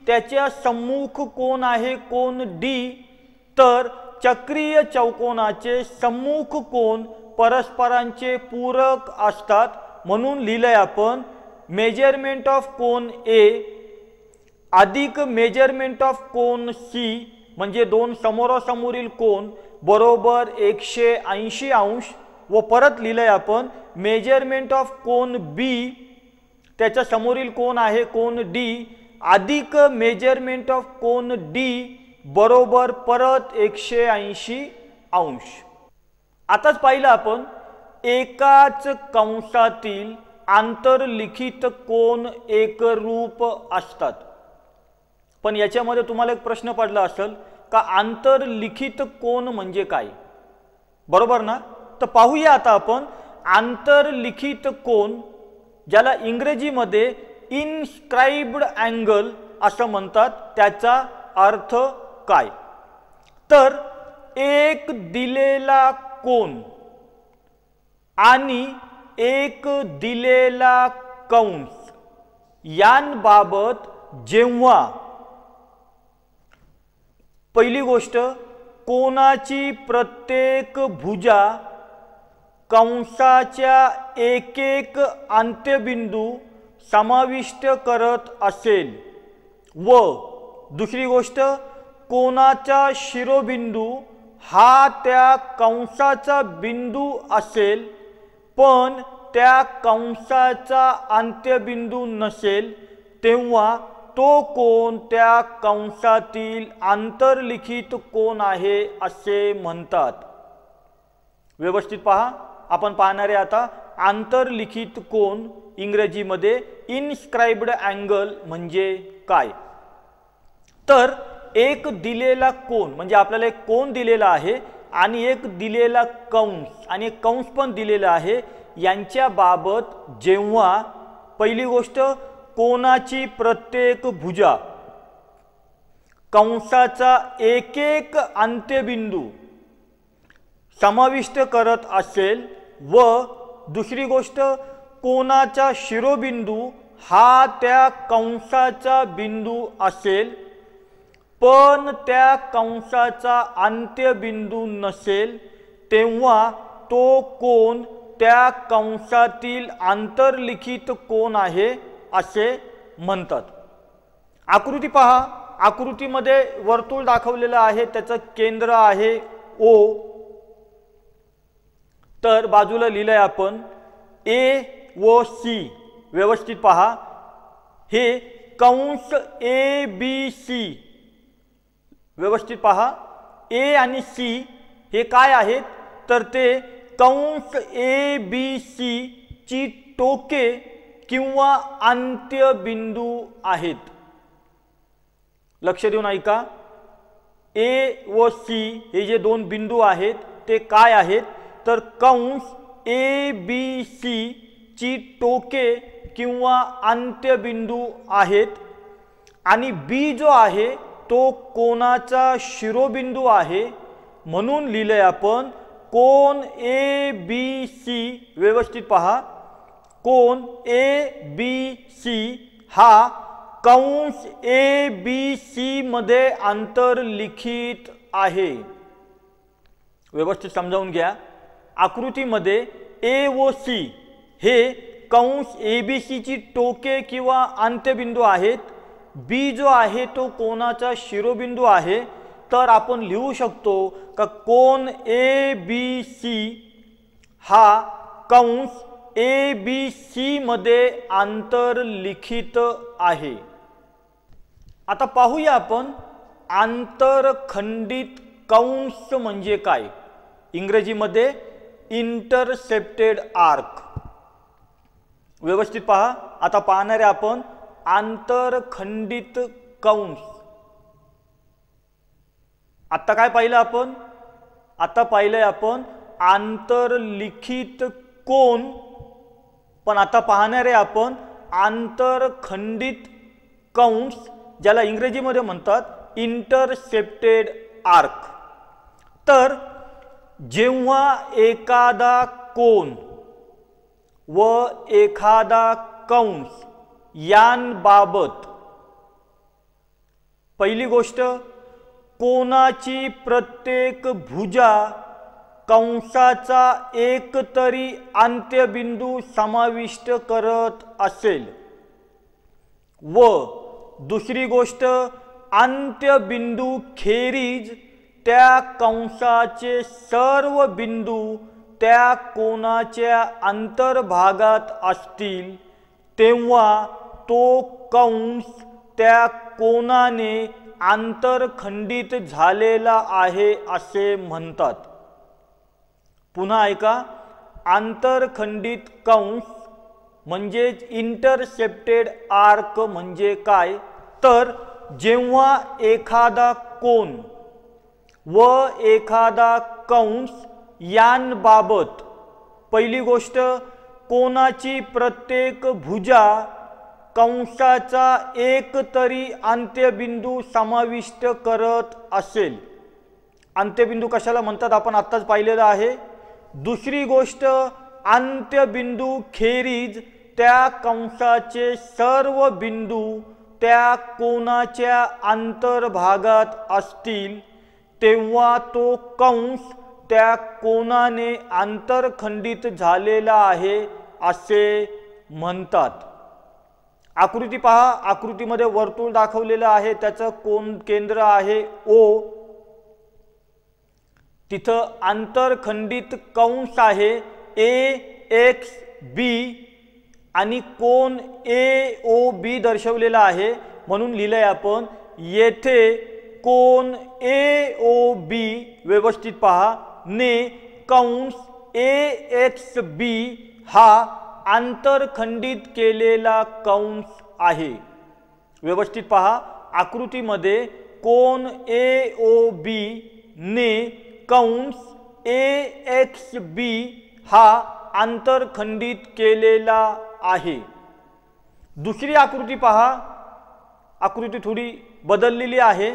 त्याच्या सम्मुख कोन आहे कोन D। तर चक्रीय चौकोनाचे सम्मुख कोन परस्परांचे पूरक असतात, म्हणून लिहिलंय आपण मेजरमेंट ऑफ कोन A अधिक मेजरमेंट ऑफ कोन C म्हणजे दोन समोरासमोरील कोन बरोबर 180 अंश, व परत लिहिलंय आपण मेजरमेंट ऑफ कोन B, त्याच्या समोरील कोन आहे कोन D अधिक मेजरमेंट ऑफ कोन D बरोबर परत 180 अंश। आताच पाहिलं आपण एकाच कंसातील आंतरलिखित कोन एकरूप असतात, पण याच्यामध्ये तुम्हाला एक प्रश्न पडला असेल का आंतरलिखित कोन म्हणजे काय, बरोबर ना? तर पाहूया आता आपण आंतरलिखित कोन, ज्याला इंग्रजीमध्ये इनस्क्राइब्ड अँगल असं म्हणतात, त्याचा अर्थ काय? तर एक दिलेला कोन आणि एक दिलेला कंस यांबाबत जेव्हा पहिली गोष्ट कोनाची प्रत्येक भुजा कंसाच्या एक एक अंत्यबिंदू समाविष्ट करत असेल व दुसरी गोष्ट कोनाचा शिरोबिंदू हा त्या कंसाचा बिंदू असेल पण त्या कंसाचा अंत्यबिंदू नसेल, तेव्हा तो कोन त्या कंसातील आंतरलिखित कोन आहे असे म्हणतात। व्यवस्थित पहा, आपण पाहणारे आता आंतरलिखित कोन इंग्रजीमध्ये इनस्क्राइब्ड अँगल म्हणजे काय? तर एक दिलेला कोन म्हणजे आपल्याला एक कोन दिलेला आहे आणि एक दिलेला कंस आणि एक कंस पण दिलेला आहे, यांच्या बाबत जेव्हा पहिली गोष्ट कोनाची प्रत्येक भुजा कंसाचा एक एक अंत्यबिंदू समाविष्ट करत असेल व दुसरी गोष्ट कोनाचा शिरोबिंदू हा त्या कंसाचा बिंदू असेल पण त्या कंसाचा अंत्यबिंदू नसेल तेव्हा तो कोन त्या कंसातील आंतरलिखित कोन आहे असे म्हणतात। आकृती पहा, आकृतीमध्ये वर्तुळ दाखवलेलं आहे, त्याचं केंद्र आहे ओ। तर बाजूला लिहिलंय आपण ए व सी, व्यवस्थित पहा, हे कंस ए बी सी, व्यवस्थित पहा, ए आणि सी हे काय आहेत तर ते कंस ए बी सी ची टोके किंवा अंत्यबिंदू आहेत। लक्ष देऊन ऐका, ए व सी हे जे दोन बिंदू आहेत ते काय आहेत तर कंस ए बी सी ची टोके किंवा अंत्यबिंदू आहेत आणि बी जो आहे तो कोनाचा शिरोबिंदू आहे। म्हणून लिहिलंय आपण कोन ए बी सी, व्यवस्थित पहा, कोन ए बी सी हा कंस ए बी सी मध्ये अंतर्लिखित आहे। व्यवस्थित समजावून घ्या, आकृतीमध्ये ए व सी हे कंस ए बी सी ची टोके किंवा अंत्यबिंदू आहेत, बी जो आहे तो कोनाचा शिरोबिंदू आहे। तर आपण लिहू शकतो का कोन ए बी सी हा कंस ए बी सी मध्ये अंतर्लिखित आहे। आता पाहूया आपण आंतरखंडित कंस म्हणजे काय, इंग्रजीमध्ये इंटरसेप्टेड आर्क। व्यवस्थित पहा, आता पाहणार आहे आपण आंतरखंडित कंस। आता काय पाहिलं आपण, आता पाहिलंय आपण आंतरलिखित कोन, पण आता पाहणार आहे आपण आंतरखंडित कंस, ज्याला इंग्रजीमध्ये म्हणतात इंटरसेप्टेड आर्क। तर जेव्हा एखादा कोन व एखादा कंस यांबाबत, पहिली गोष्ट, कोनाची प्रत्येक भुजा कंसाचा एक तरी अंत्यबिंदू समाविष्ट करत असेल व दुसरी गोष्ट, अंत्यबिंदू खेरीज त्या कंसाचे सर्व बिंदू त्या कोनाच्या अंतर्भागात असतील तेव्हा तो कंस त्या कोनाने आंतरखंडित झालेला आहे असे म्हणतात। पुन्हा ऐका, आंतरखंडित कंस म्हणजे इंटरसेप्टेड आर्क म्हणजे काय तर जेव्हा एखादा कोन व एखादा कंस यांबाबत, पहिली गोष्ट, कोनाची प्रत्येक भुजा कंसाचा एक तरी अंत्यबिंदू समाविष्ट करत असेल। अंत्यबिंदू कशाला म्हणतात आपण आत्ताच पाहिलेलं आहे। दुसरी गोष्ट, अंत्यबिंदू खेरीज त्या कंसाचे सर्व बिंदू त्या कोनाच्या अंतर्भागात असतील तेव्हा तो कंस त्या कोनाने आंतरखंडित झालेला आहे असे म्हणतात। आकृती पहा, आकृतीमध्ये वर्तुळ दाखवलेलं आहे, त्याचं कोन केंद्र आहे ओ, तिथं आंतरखंडित कंस आहे ए एक्स बी आणि कोन ए ओ बी दर्शवलेला आहे। म्हणून लिहिलंय आपण येथे कोन ए ओ बी, व्यवस्थित पहा, ने कंस ए एक्स बी हा आंतरखंडित केलेला कंस आहे। व्यवस्थित पहा, आकृतीमध्ये कोन ए ओ बी ने कंस ए एक्स बी हा आंतरखंडित केलेला आहे। दुसरी आकृती पहा, आकृती थोडी बदललेली आहे।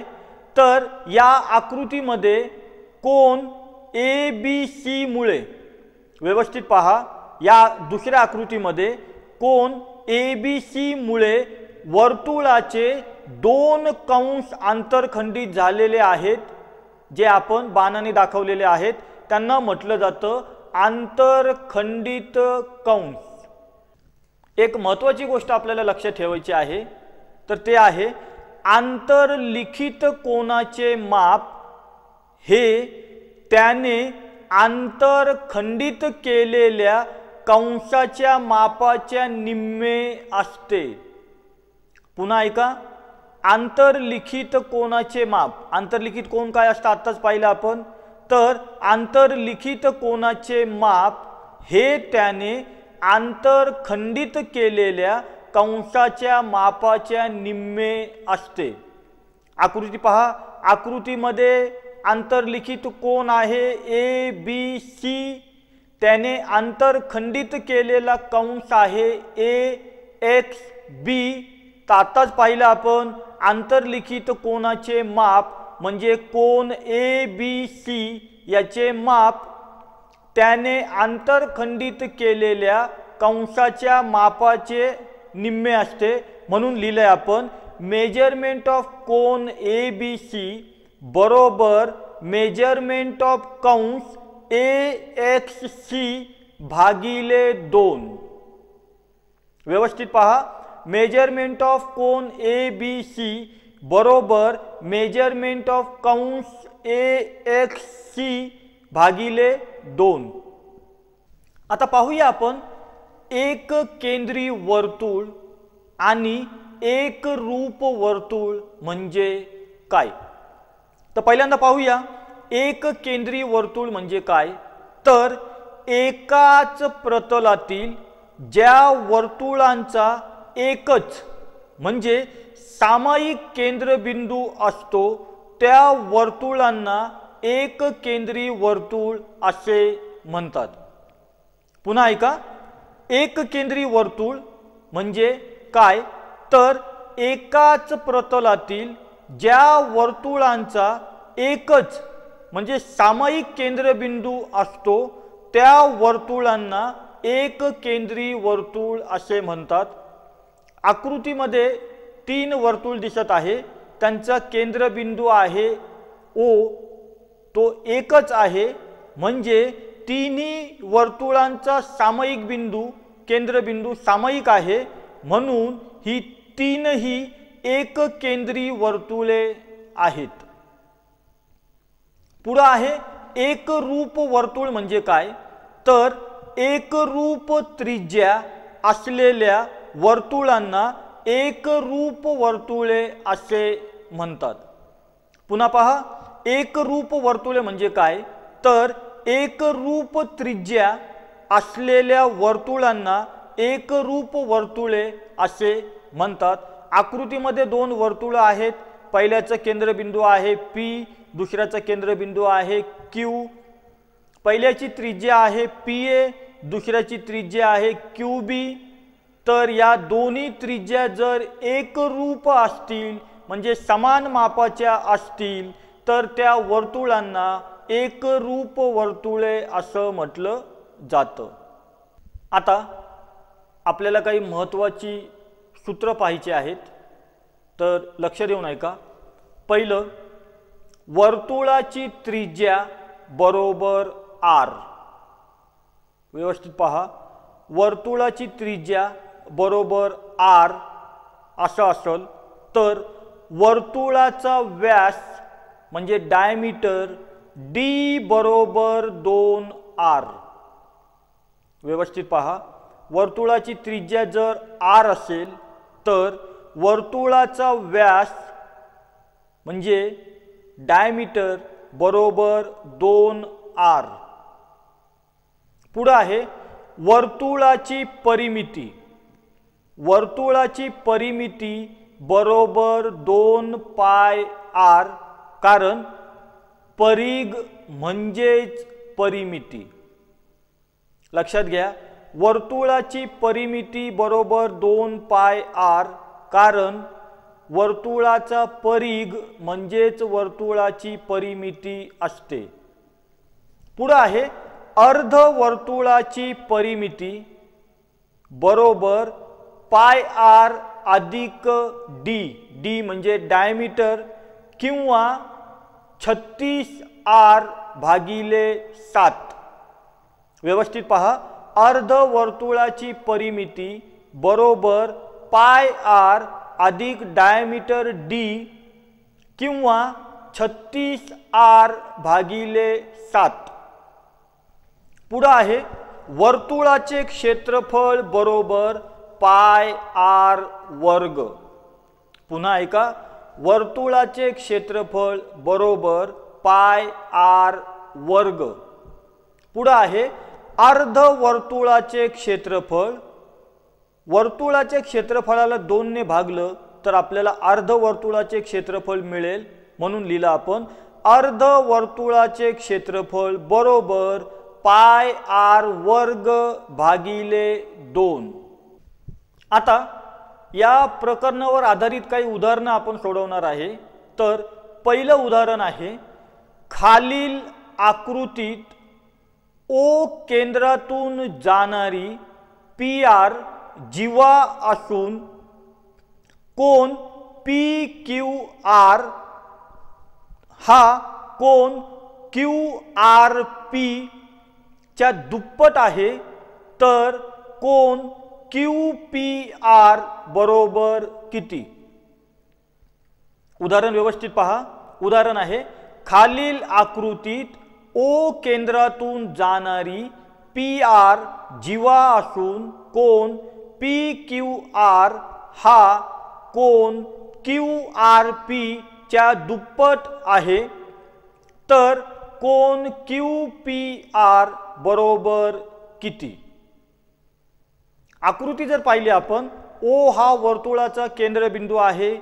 तर या आकृतीमध्ये कोन ए बी सी मुळे, व्यवस्थित पहा, या दुसऱ्या आकृतीमध्ये कोन ABC मुळे वर्तुळाचे 2 कंस आंतरखंडित झालेले आहेत, जे आपण बाणाने दाखवलेले आहेत, त्यांना म्हटलं जातं आंतरखंडित कंस। एक महत्त्वाची गोष्ट आपल्याला लक्षात ठेवायची आहे, तर ते आहे आंतरलिखित कोनाचे माप हे त्याने आंतरखंडित केलेल्या कंसाच्या मापाच्या निम्मे असते। पुन्हा ऐका, आंतरलिखित कोनाचे माप, आंतरलिखित कोन काय असतं आत्ताच पाहिलं आपण, तर आंतरलिखित कोनाचे माप हे त्याने आंतरखंडित केलेल्या कंसाच्या मापाच्या निम्मे असते। आकृती पहा, आकृतीमध्ये आंतरलिखित कोन आहे ABC, त्याने आंतरखंडित केलेला कंस आहे AXB। आताच पाहिलं आपण आंतरलिखित कोनाचे माप म्हणजे कोन ABC याचे माप त्याने आंतरखंडित केलेल्या कंसाच्या मापाचे निम्मे असते। म्हणून लिहिलंय आपण मेजरमेंट ऑफ कोन ABC बरोबर मेजरमेंट ऑफ कंस AXC भागिले 2। व्यवस्थित पहा, मेजरमेंट ऑफ कोन ABC बरोबर मेजरमेंट ऑफ कंस AXC भागिले 2। आता पाहूया आपण एक केंद्री वर्तुळ आणि एक रूप वर्तुळ म्हणजे काय। तर पहिल्यांदा पाहूया एक केंद्री वर्तुळ म्हणजे काय, तर एकाच प्रतलातील ज्या वर्तुळांचा एकच म्हणजे सामायिक केंद्रबिंदू असतो त्या वर्तुळांना एक केंद्री वर्तुळ असे म्हणतात। पुन्हा ऐका, एक केंद्री वर्तुळ म्हणजे काय, तर एकाच प्रतलातील ज्या वर्तुळांचा एकच म्हणजे सामायिक केंद्रबिंदू असतो त्या वर्तुळांना एक केंद्री वर्तुळ असे म्हणतात। आकृतीमध्ये 3 वर्तुळ दिसत आहे, त्यांचा केंद्रबिंदू आहे O, तो एकच आहे, म्हणजे तिन्ही वर्तुळांचा सामायिक बिंदू केंद्रबिंदू सामायिक आहे, म्हणून ही तीनही एक केंद्री वर्तुळे आहेत। पुढे आहे एक रूप वर्तुळ म्हणजे काय, तर एक रूप त्रिज्या असलेल्या वर्तुळांना एक रूप वर्तुळे असे म्हणतात। पुन्हा पहा, एक रूप वर्तुळे म्हणजे काय, तर एक रूप त्रिज्या असलेल्या वर्तुळांना एक रूप वर्तुळे असे म्हणतात। आकृतीमध्ये 2 वर्तुळ आहेत, पहिल्याचा केंद्रबिंदू आहे P, दुसऱ्याचा केंद्रबिंदू आहे Q। पहिल्याची त्रिज्या आहे PA, दुसऱ्याची त्रिज्या आहे QB। तर या दोन्ही त्रिज्या जर एक रूप असतील म्हणजे समान मापाच्या असतील तर त्या वर्तुळांना एक रूप वर्तुळे असं म्हटलं जातं। आता आपल्याला काही महत्त्वाची सूत्र पाहायची आहेत, तर लक्ष देऊन ऐका। पहिलं, वर्तुळाची त्रिज्या बरोबर R। व्यवस्थित पहा, वर्तुळाची त्रिज्या बरोबर R असं असेल तर वर्तुळाचा व्यास म्हणजे डायमीटर D बरोबर 2R। व्यवस्थित पहा, वर्तुळाची त्रिज्या जर R असेल तर वर्तुळाचा व्यास म्हणजे डायमीटर बरोबर 2R। पुढे आहे वर्तुळाची परिमिती, वर्तुळाची परिमिती बरोबर 2πr, कारण परिघ म्हणजेच परिमिती। लक्षात घ्या, वर्तुळाची परिमिती बरोबर 2πr, कारण वर्तुळाचा परिघ म्हणजेच वर्तुळाची परिमिती असते। पुढे आहे अर्धवर्तुळाची परिमिती बरोबर पाय आर अधिक डी, डी म्हणजे डायमीटर, किंवा 36 आर भागिले 7। व्यवस्थित पहा, अर्धवर्तुळाची परिमिती बरोबर पाय आर अधिक डायमीटर डी किंवा 36 आर भागिले 7। पुढे आहे वर्तुळाचे क्षेत्रफळ बरोबर पाय आर वर्ग। पुन्हा ऐका, वर्तुळाचे क्षेत्रफळ बरोबर पाय आर वर्ग। पुढे आहे अर्धवर्तुळाचे क्षेत्रफळ। वर्तुळाचे क्षेत्रफळाला 2 ने भागलं तर आपल्याला अर्धवर्तुळाचे क्षेत्रफळ मिळेल, म्हणून लिहिलं आपण अर्धवर्तुळाचे क्षेत्रफळ बरोबर पाय आर वर्ग भागिले 2। आता या प्रकरणावर आधारित काही उदाहरणं आपण सोडवणार आहे। तर पहिलं उदाहरण आहे, खालील आकृतीत ओ केंद्रातून जाणारी पी आर जीवा असून कोन पी क्यू आर हा कोन क्यू आर पी च्या दुप्पट आहे, तर कोन क्यू पी आर बरोबर किती? उदाहरण व्यवस्थित पहा। उदाहरण आहे, खालील आकृतीत ओ केंद्रातून जाणारी पी आर जीवा असून कोन पी क्यू आर हा कोन क्यू आर पी च्या दुप्पट आहे, तर कोन क्यू पी आर बरोबर किती? आकृती जर पाहिली आपण, ओ हा वर्तुळाचा केंद्रबिंदू आहे,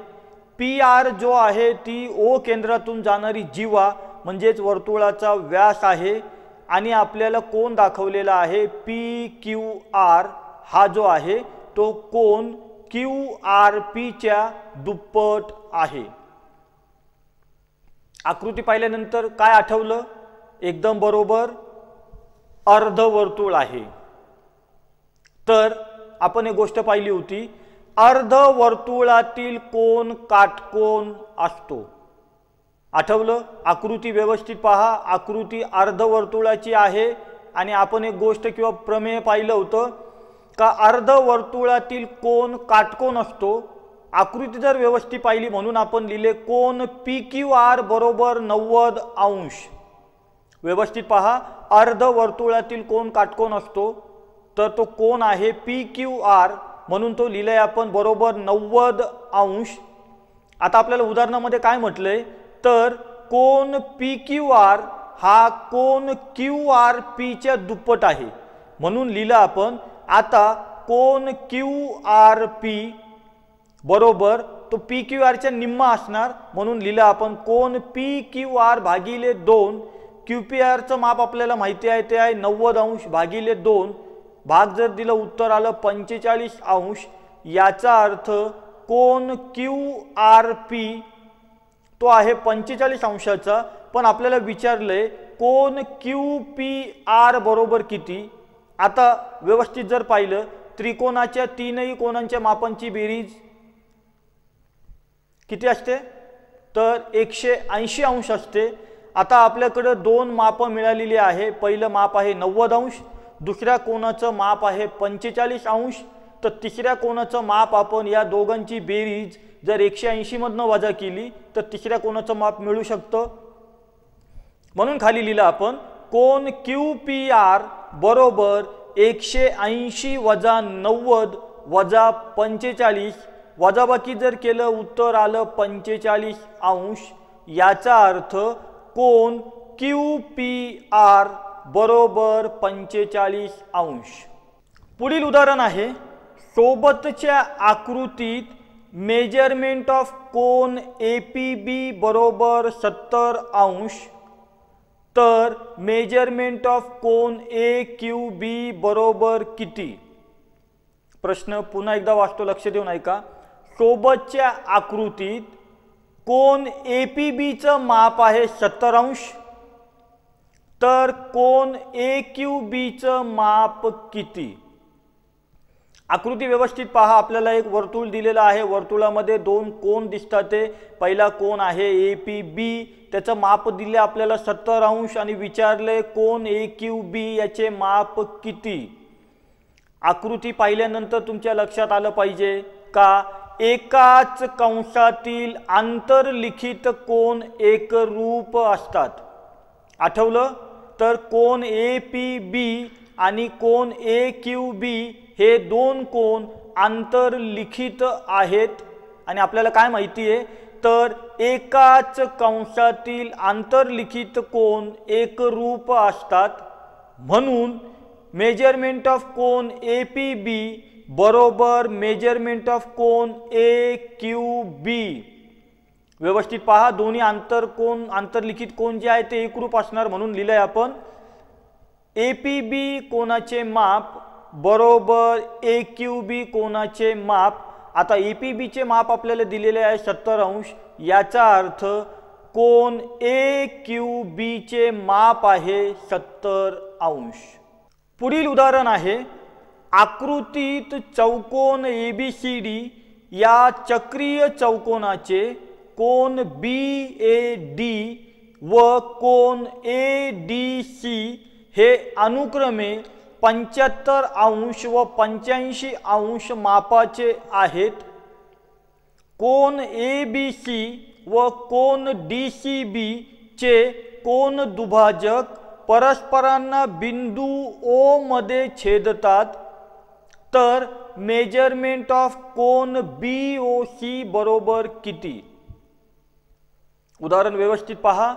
पी आर जो आहे ती ओ केंद्रातून जाणारी जीवा म्हणजेच वर्तुळाचा व्यास आहे, आणि आपल्याला कोन दाखवलेला आहे पी क्यू आर हा जो आहे तो कोन क्यू आर पी च्या दुप्पट आहे। आकृती पाहिल्यानंतर काय आठवलं? एकदम बरोबर, अर्धवर्तुळ आहे। तर आपण एक गोष्ट पाहिली होती, अर्धवर्तुळातील कोन काटकोन असतो। आठवलं? आकृती व्यवस्थित पहा, आकृती अर्धवर्तुळाची आहे आणि आपण एक गोष्ट किंवा प्रमेय पाहिलं होतं का अर्धवर्तुळातील कोन काटकोन असतो। आकृती जर व्यवस्थित पाहिली म्हणून आपण लिहिले कोन पी क्यू आर बरोबर 90 अंश। व्यवस्थित पहा, अर्धवर्तुळातील कोन काटकोन असतो, तर तो कोन आहे पी क्यू आर, म्हणून तो लिहिलाय आपण बरोबर 90 अंश। आता आपल्याला उदाहरणामध्ये काय म्हटलंय, तर कोन पी क्यू आर हा कोन क्यू आर पी च्या दुप्पट आहे, म्हणून लिहिलं आपण आता कोन क्यू आर पी बरोबर तो पी क्यू आर च्या निम्मा असणार, म्हणून लिहिलं आपण कोन पी क्यू आर भागिले 2। क्यू पी आर चं माप आपल्याला माहिती आहे, ते आहे 90 अंश भागिले 2। भाग जर दिलं उत्तर आलं 45 अंश। याचा अर्थ कोन क्यू आर पी तो आहे 45 अंशाचा, पण आपल्याला विचारलंय कोन क्यू पी आर बरोबर किती? आता व्यवस्थित जर पाहिलं, त्रिकोणाच्या तीनही कोनांच्या मापांची बेरीज किती असते? तर 180 अंश असते। आता आपल्याकडे 2 माप मिळालेली आहे, पहिलं माप आहे 90 अंश, दुसऱ्या कोनाचं माप आहे 45 अंश, तर तिसऱ्या कोनाचं माप आपण या दोघांची बेरीज जर 180 मधनं वजा केली तर तिसऱ्या कोनाचं माप मिळू शकतं, म्हणून खाली लिहिलं आपण कोन क्यू पी आर बरोबर 180 वजा 90 वजा 45, वजाबाकी जर केलं उत्तर आलं 45 अंश। याचा अर्थ कोन क्यू पी आर बरोबर 45 अंश। पुढील उदाहरण आहे, सोबतच्या आकृतीत मेजरमेंट ऑफ कोन ए पी बी बरोबर 70 अंश, तर मेजरमेंट ऑफ कोन ए क्यू बी बरोबर किती? प्रश्न पुन्हा एकदा वाचतो, लक्ष देऊन ऐका। सोबतच्या आकृतीत कोन ए पी बी चं माप आहे 70 अंश, तर कोन AQBचं माप किती? आकृती व्यवस्थित पहा. आपल्याला एक वर्तुळ दिलेलं आहे, वर्तुळामध्ये दोन कोन दिसतात. पहिला कोन आहे APB, त्याचं माप दिले आपल्याला 70 अंश आणि विचारले कोन AQB याचे माप किती. आकृती पाहिल्यानंतर तुमच्या लक्षात आलं पाहिजे का एकाच कंसातील आंतरलिखित कोन एकरूप असतात. आठवलं तर कोन APB आणि कोन AQB हे दोन कोन आंतरलिखित आहेत आणि आपल्याला काय माहिती आहे तर एकाच कंसातील आंतरलिखित कोन एकरूप असतात. म्हणून मेजरमेंट ऑफ कोन APB बरोबर मेजरमेंट ऑफ कोन AQB. व्यवस्थित पहा, दोन्ही आंतरलिखित कोन जे आहे ते एकरूप असणार म्हणून लिहिलंय आपण APB कोनाचे माप बरोबर AQB कोनाचे माप. आता APB चे माप आपल्याला दिलेले आहे 70 अंश, याचा अर्थ कोन AQB चे माप आहे 70 अंश. पुढील उदाहरण आहे आकृतीत चौकोन ABCD या चक्रीय चौकोनाचे कोन BAD व कोन ADC हे अनुक्रमे 75 अंश व 85 अंश मापाचे आहेत. कोन ABC व कोन DCB चे कोन दुभाजक परस्परांना बिंदू O मध्ये छेदतात. तर मेजरमेंट ऑफ कोन BOC बरोबर किती? उदाहरण व्यवस्थित पहा.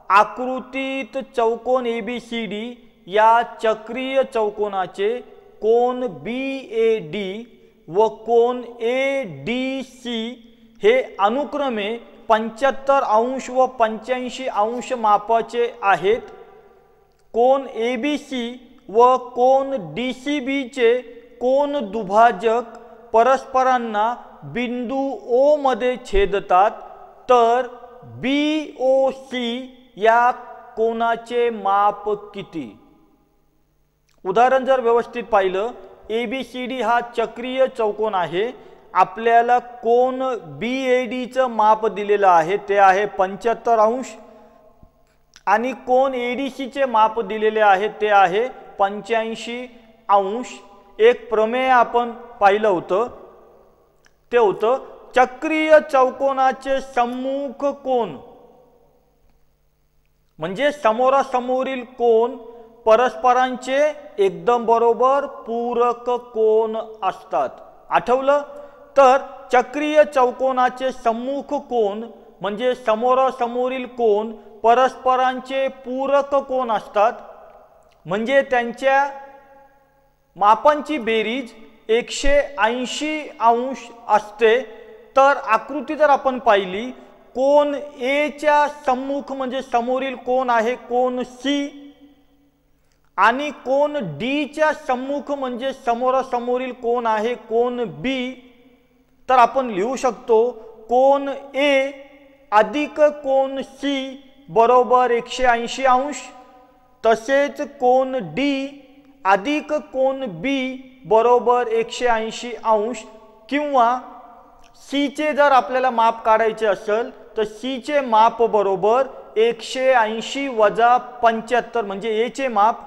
आकृतीत चौकोन ABCD या चक्रीय चौकोनाचे कोन BAD व कोन ADC हे अनुक्रमे 75 अंश व 85 अंश मापाचे आहेत. कोन ABC व कोन DCB चे कोन दुभाजक परस्परांना बिंदू O मध्ये छेदतात. तर BOC या कोनाचे माप किती? उदाहरण जर व्यवस्थित पाहिलं, ABCD हा चक्रीय चौकोन आहे. आपल्याला कोन BAD चं माप दिलेलं आहे ते आहे 75 अंश आणि कोन ADC चे माप दिलेले आहे ते आहे 85 अंश. एक प्रमेय आपण पाहिलं होतं, ते होतं चक्रीय चौकोनाचे सम्मुख कोन म्हणजे समोरासमोरील कोन परस्परांचे एकदम बरोबर पूरक कोन असतात. आठवलं तर चक्रीय चौकोनाचे सम्मुख कोन म्हणजे समोरासमोरील कोन परस्परांचे पूरक कोन असतात. म्हणजे त्यांच्या मापांची बेरीज 180 अंश असते. तर आकृती जर आपण पाहिली, कोन A च्या सम्मुख म्हणजे समोरील कोन आहे कोन C आणि कोन D च्या सम्मुख म्हणजे समोरासमोरील कोन आहे कोन B. तर आपण लिहू शकतो कोन A अधिक कोन C बरोबर 180 अंश. तसेच कोन D अधिक कोन B बरोबर 180 अंश. किंवा C चे जर आपल्याला माप काढायचे असेल तर C चे माप बरोबर 180 वजा 75 म्हणजे A चे माप.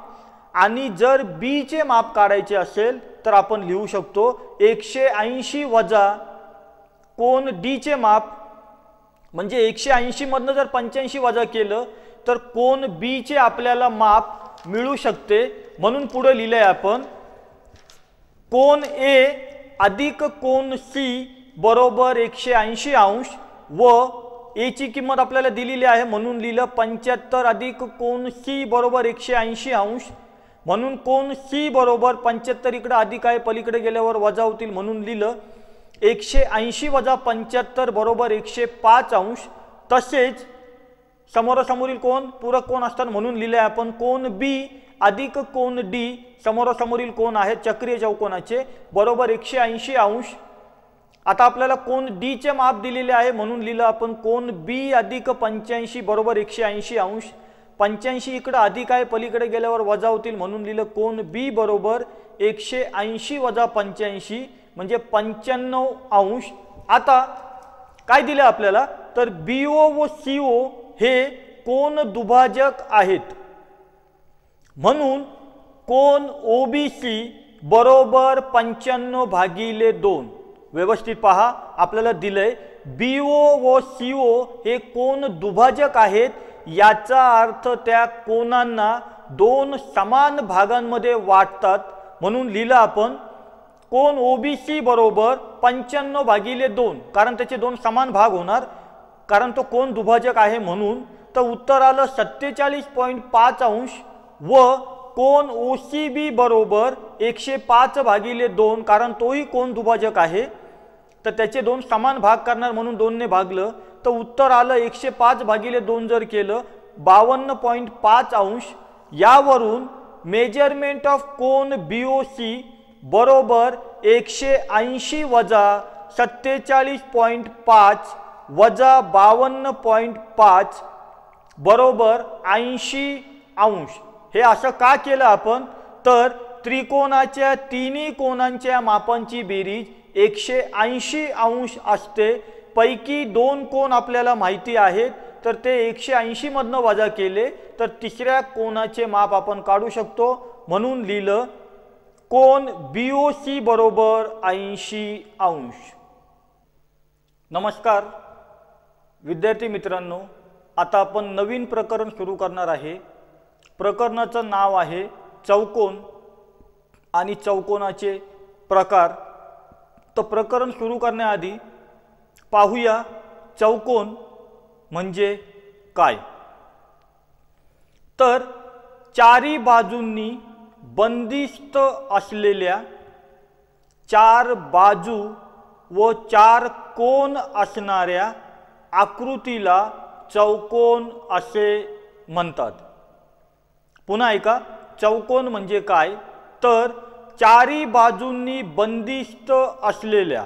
आणि जर B चे माप काढायचे असेल तर आपण लिहू शकतो 180 वजा कोन D चे माप म्हणजे 180 मधनं जर 85 वजा केलं तर कोन B चे आपल्याला माप मिळू शकते. म्हणून पुढे लिहिलंय आपण कोन A अधिक कोन C बरोबर 180 अंश व A ची किंमत आपल्याला दिलेली आहे म्हणून लिहिलं 75 अधिक कोन C बरोबर 180 अंश. म्हणून कोन C बरोबर 75 इकडे अधिक आहे, पलीकडे गेल्यावर वजा होतील म्हणून लिहिलं 180 वजा 75 बरोबर 105 अंश. तसेच समोरासमोरील कोन पूरक कोन असतात म्हणून लिहिले आपण कोन B अधिक कोन D समोरासमोरील कोन आहे चक्रीय चौकोनाचे बरोबर 180 अंश. आता आपल्याला कोन D चे माप दिलेले आहे म्हणून लिहिलं आपण कोन B अधिक 85 बरोबर 180 अंश. 85 इकडे अधिक आहे, पलीकडे गेल्यावर वजा होतील म्हणून लिहिलं कोन बी बरोबर 180 वजा 85 म्हणजे 95 अंश। आता काय दिलं आपल्याला तर बीओ व सीओ हे कोन दुभाजक आहेत म्हणून कोन ओबीसी बरोबर 95/2। व्यवस्थित पहा, आपल्याला दिलंय बीओ व सीओ हे कोन दुभाजक आहेत, याचा अर्थ त्या कोनांना दोन समान भागांमध्ये वाटतात म्हणून लिहिलं आपण कोन ओबीसी बरोबर 95/2 कारण त्याचे दोन समान भाग होणार कारण तो कोन दुभाजक आहे म्हणून। तर उत्तर आलं 47.5 अंश व कोन ओसीबी बरोबर 105/2 कारण तोही कोन दुभाजक आहे तर त्याचे दोन समान भाग करणार म्हणून 2 ने भागलं तर उत्तर आलं 105/2 जर केलं 52.5 अंश। यावरून मेजरमेंट ऑफ कोन बीओसी बरोबर 180 वजा 47.5 वजा 52.5 बरोबर 80 अंश। हे असं का केलं आपण तर त्रिकोणाच्या तिन्ही कोनांच्या मापांची बेरीज 180 अंश असते। पैकी 2 कोन आपल्याला माहिती आहेत तर ते 180 मधनं वजा केले तर तिसऱ्या कोनाचे माप आपण काढू शकतो म्हणून लिहिलं कोन बीओसी बरोबर 80 अंश। नमस्कार विद्यार्थी मित्रांनो, आता आपण नवीन प्रकरण सुरू करणार आहे। प्रकरणाचं नाव आहे चौकोन आणि चौकोनाचे प्रकार। तर प्रकरण सुरू करण्याआधी पाहूया चौकोन म्हणजे काय। तर चारी बाजूंनी बंदिस्त असलेल्या 4 बाजू व 4 कोन असणाऱ्या आकृतीला चौकोन असे म्हणतात। पुन्हा ऐका, चौकोन म्हणजे काय तर चारी बाजूंनी बंदिस्त असलेल्या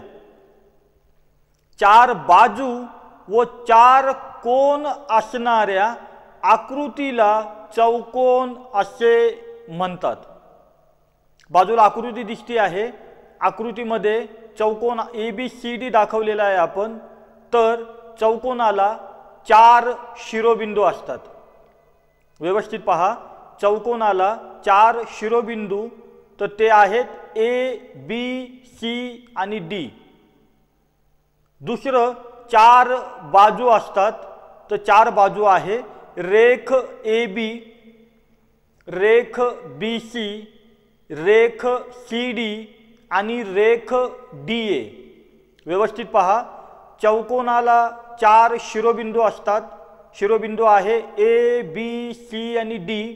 4 बाजू व 4 कोन असणाऱ्या आकृतीला चौकोन असे म्हणतात। बाजूला आकृती दिसते आहे, आकृतीमध्ये चौकोन ABCD दाखवलेला आहे आपण। तर चौकोनाला 4 शिरोबिंदू असतात। व्यवस्थित पहा, चौकोनाला 4 शिरोबिंदू तर ते आहेत A B C आणि D। दुसरं 4 बाजू असतात तर 4 बाजू आहे रेख AB, रेख BC, रेख CD आणि रेख DA। व्यवस्थित पहा, चौकोनाला 4 शिरोबिंदू असतात। शिरोबिंदू आहे A B C आणि D।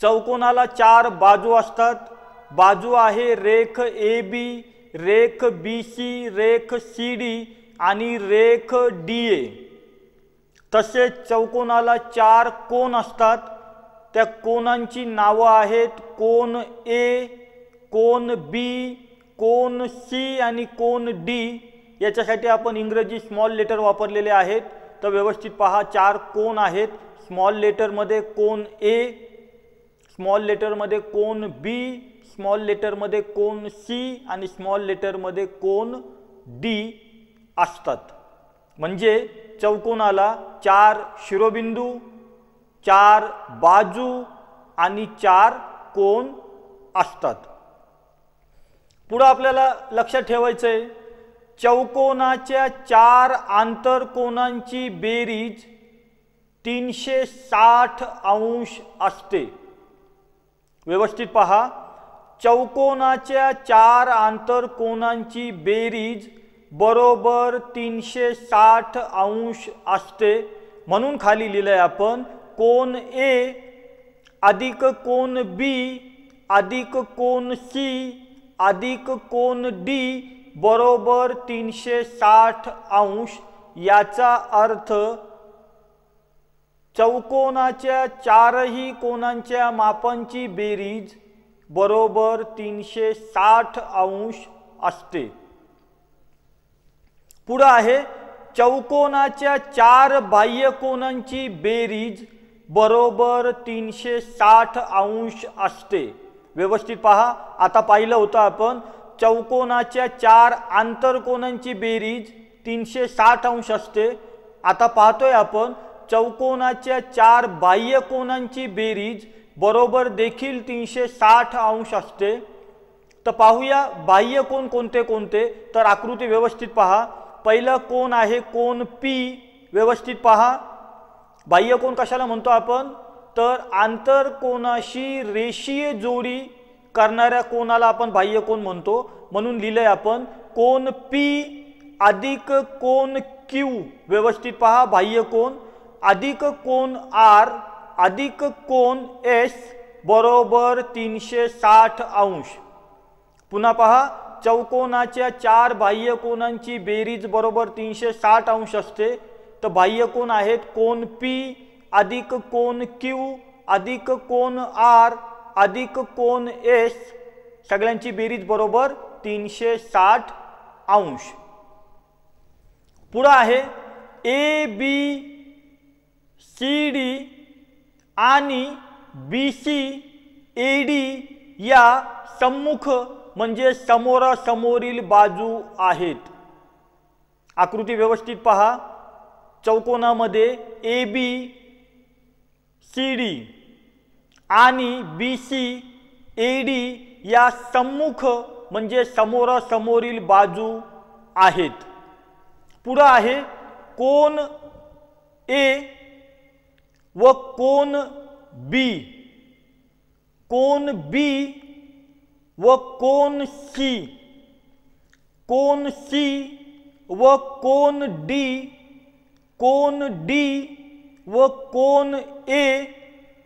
चौकोनाला 4 बाजू असतात, बाजू आहे रेख AB, रेख BC, रेख CD आणि रेख DA। तसेच चौकोनाला 4 कोन असतात, त्या कोनांची नावं आहेत कोन A, cone B, cone C आणि कोन D। याच्यासाठी आपण इंग्रजी स्मॉल लेटर वापरलेले आहेत। तर व्यवस्थित पहा, 4 कोन आहेत। स्मॉल लेटरमध्ये कोन A, स्मॉल लेटरमध्ये कोन B, स्मॉल लेटरमध्ये कोन C आणि स्मॉल लेटरमध्ये कोन D असतात। म्हणजे चौकोनाला 4 शिरोबिंदू, 4 बाजू आणि 4 कोन असतात। पुढे आपल्याला लक्षात ठेवायचंय चौकोनाच्या 4 आंतरकोनांची बेरीज 360 अंश असते। व्यवस्थित पहा, चौकोनाच्या 4 आंतरकोनांची बेरीज बरोबर 360 अंश असते म्हणून खाली लिहिलंय आपण कोन A अधिक कोन B अधिक कोन C अधिक कोन D बरोबर 360 अंश। याचा अर्थ चौकोनाच्या 4ही कोनांच्या मापांची बेरीज बरोबर 360 अंश असते। पुढे आहे चौकोनाच्या 4 बाह्य कोनांची बेरीज बरोबर 360 अंश असते। व्यवस्थित पहा, आता पाहिलं होतं आपण चौकोनाच्या 4 आंतरकोनांची बेरीज 360 अंश असते। आता पाहतोय आपण चौकोनाच्या 4 बाह्य कोनांची बेरीज बरोबर देखील 360 अंश असते। तर पाहूया बाह्य कोन कोणते कोणते, तर आकृती व्यवस्थित पहा। पहिला कोन आहे कोन P, व्यवस्थित पहा। बाह्य कोन कशाला म्हणतो आपण, तर आंतरकोनाशी रेषीय जोडी करणाऱ्या कोनाला आपण बाह्य कोन म्हणतो। म्हणून लिहिलंय आपण कोन P अधिक कोन Q, व्यवस्थित पहा बाह्य कोन, अधिक कोन R अधिक कोन S बरोबर 360 अंश। पुन्हा पहा चौकोनाच्या 4 बाह्य कोनांची बेरीज बरोबर 360 अंश असते। तर बाह्य कोन आहेत कोन P अधिक कोन Q अधिक कोन R अधिक कोन S, सगळ्यांची बेरीज बरोबर 360 अंश। पुढे आहे ABCD आणि BCAD या सम्मुख म्हणजे समोरासमोरील बाजू आहेत। आकृती व्यवस्थित पहा, चौकोनामध्ये ABCD आणि BCAD या सम्मुख म्हणजे समोरासमोरील बाजू आहेत। पुढे आहे कोन A व कोन B, कोन B व कोन C, कोन C व कोन D, कोन D व कोन A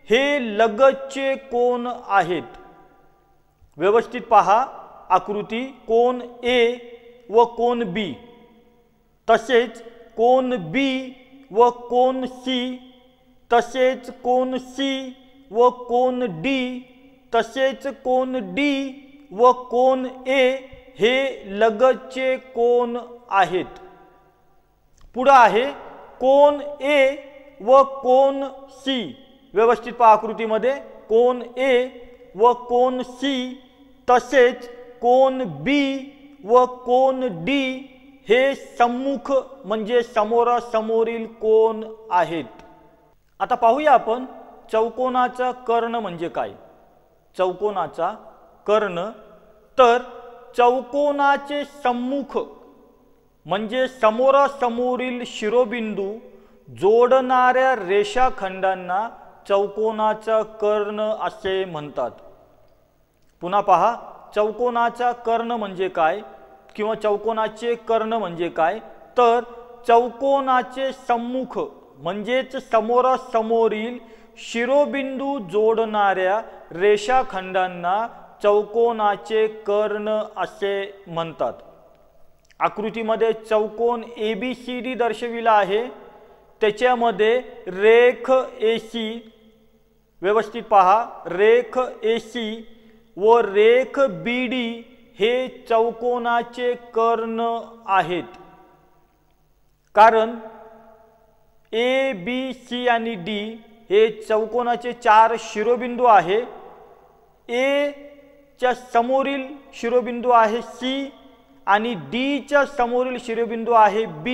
हे लगतचे कोन आहेत। व्यवस्थित पहा आकृती, कोन A व कोन B, तसेच कोन B व कोन C, तसेच कोन C व कोन D, तसेच कोन D व कोन A हे लगतचे कोन आहेत। पुढे आहे कोन A व कोन C, व्यवस्थित पहा आकृतीमध्ये कोन A व कोन C तसेच कोन B व कोन D हे सम्मुख म्हणजे समोरासमोरील कोन आहेत। आता पाहूया आपण चौकोनाचा कर्ण म्हणजे काय। चौकोनाचा कर्ण, तर चौकोनाचे सम्मुख म्हणजे समोरासमोरील शिरोबिंदू जोडणाऱ्या रेषाखंडांना चौकोनाचा कर्ण असे म्हणतात। पुन्हा पहा चौकोनाचा कर्ण म्हणजे काय किंवा चौकोनाचे कर्ण म्हणजे काय, तर चौकोनाचे सम्मुख म्हणजेच समोरासमोरील शिरोबिंदू जोडणाऱ्या रेषाखंडांना चौकोनाचे कर्ण असे म्हणतात। आकृतीमध्ये चौकोन ABCD दर्शविला आहे, त्याच्यामध्ये रेख AC, व्यवस्थित पहा रेख AC व रेख BD हे चौकोनाचे कर्ण आहेत। कारण A, B, C आणि D हे चौकोनाचे 4 शिरोबिंदू आहे। A च्या समोरील शिरोबिंदू आहे C आणि D च्या समोरील शिरोबिंदू आहे B।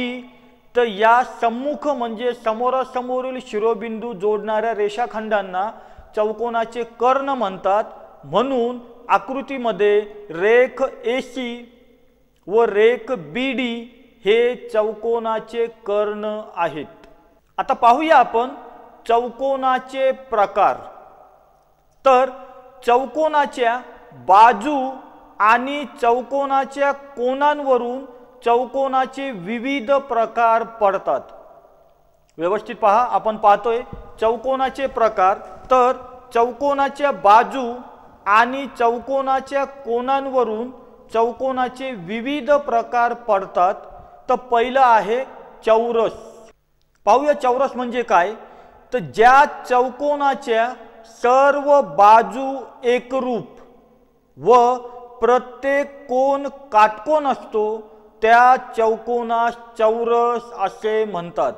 तर या सम्मुख म्हणजे समोरासमोरील शिरोबिंदू जोडणाऱ्या रेषाखंडांना चौकोनाचे कर्ण म्हणतात। म्हणून आकृतीमध्ये रेख AC व रेख BD हे चौकोनाचे कर्ण आहेत। आता पाहूया आपण चौकोनाचे प्रकार। तर चौकोनाच्या बाजू आणि चौकोनाच्या कोनांवरून चौकोनाचे विविध प्रकार पडतात। व्यवस्थित पहा, आपण पाहतोय चौकोनाचे प्रकार, तर चौकोनाच्या बाजू आणि चौकोनाच्या कोनांवरून चौकोनाचे विविध प्रकार पडतात। तर पहिला आहे चौरस। पाहूया चौरस म्हणजे काय, तर ज्या चौकोनाच्या सर्व बाजू एकरूप व प्रत्येक कोन काटकोन असतो त्या चौकोनास चौरस असे म्हणतात।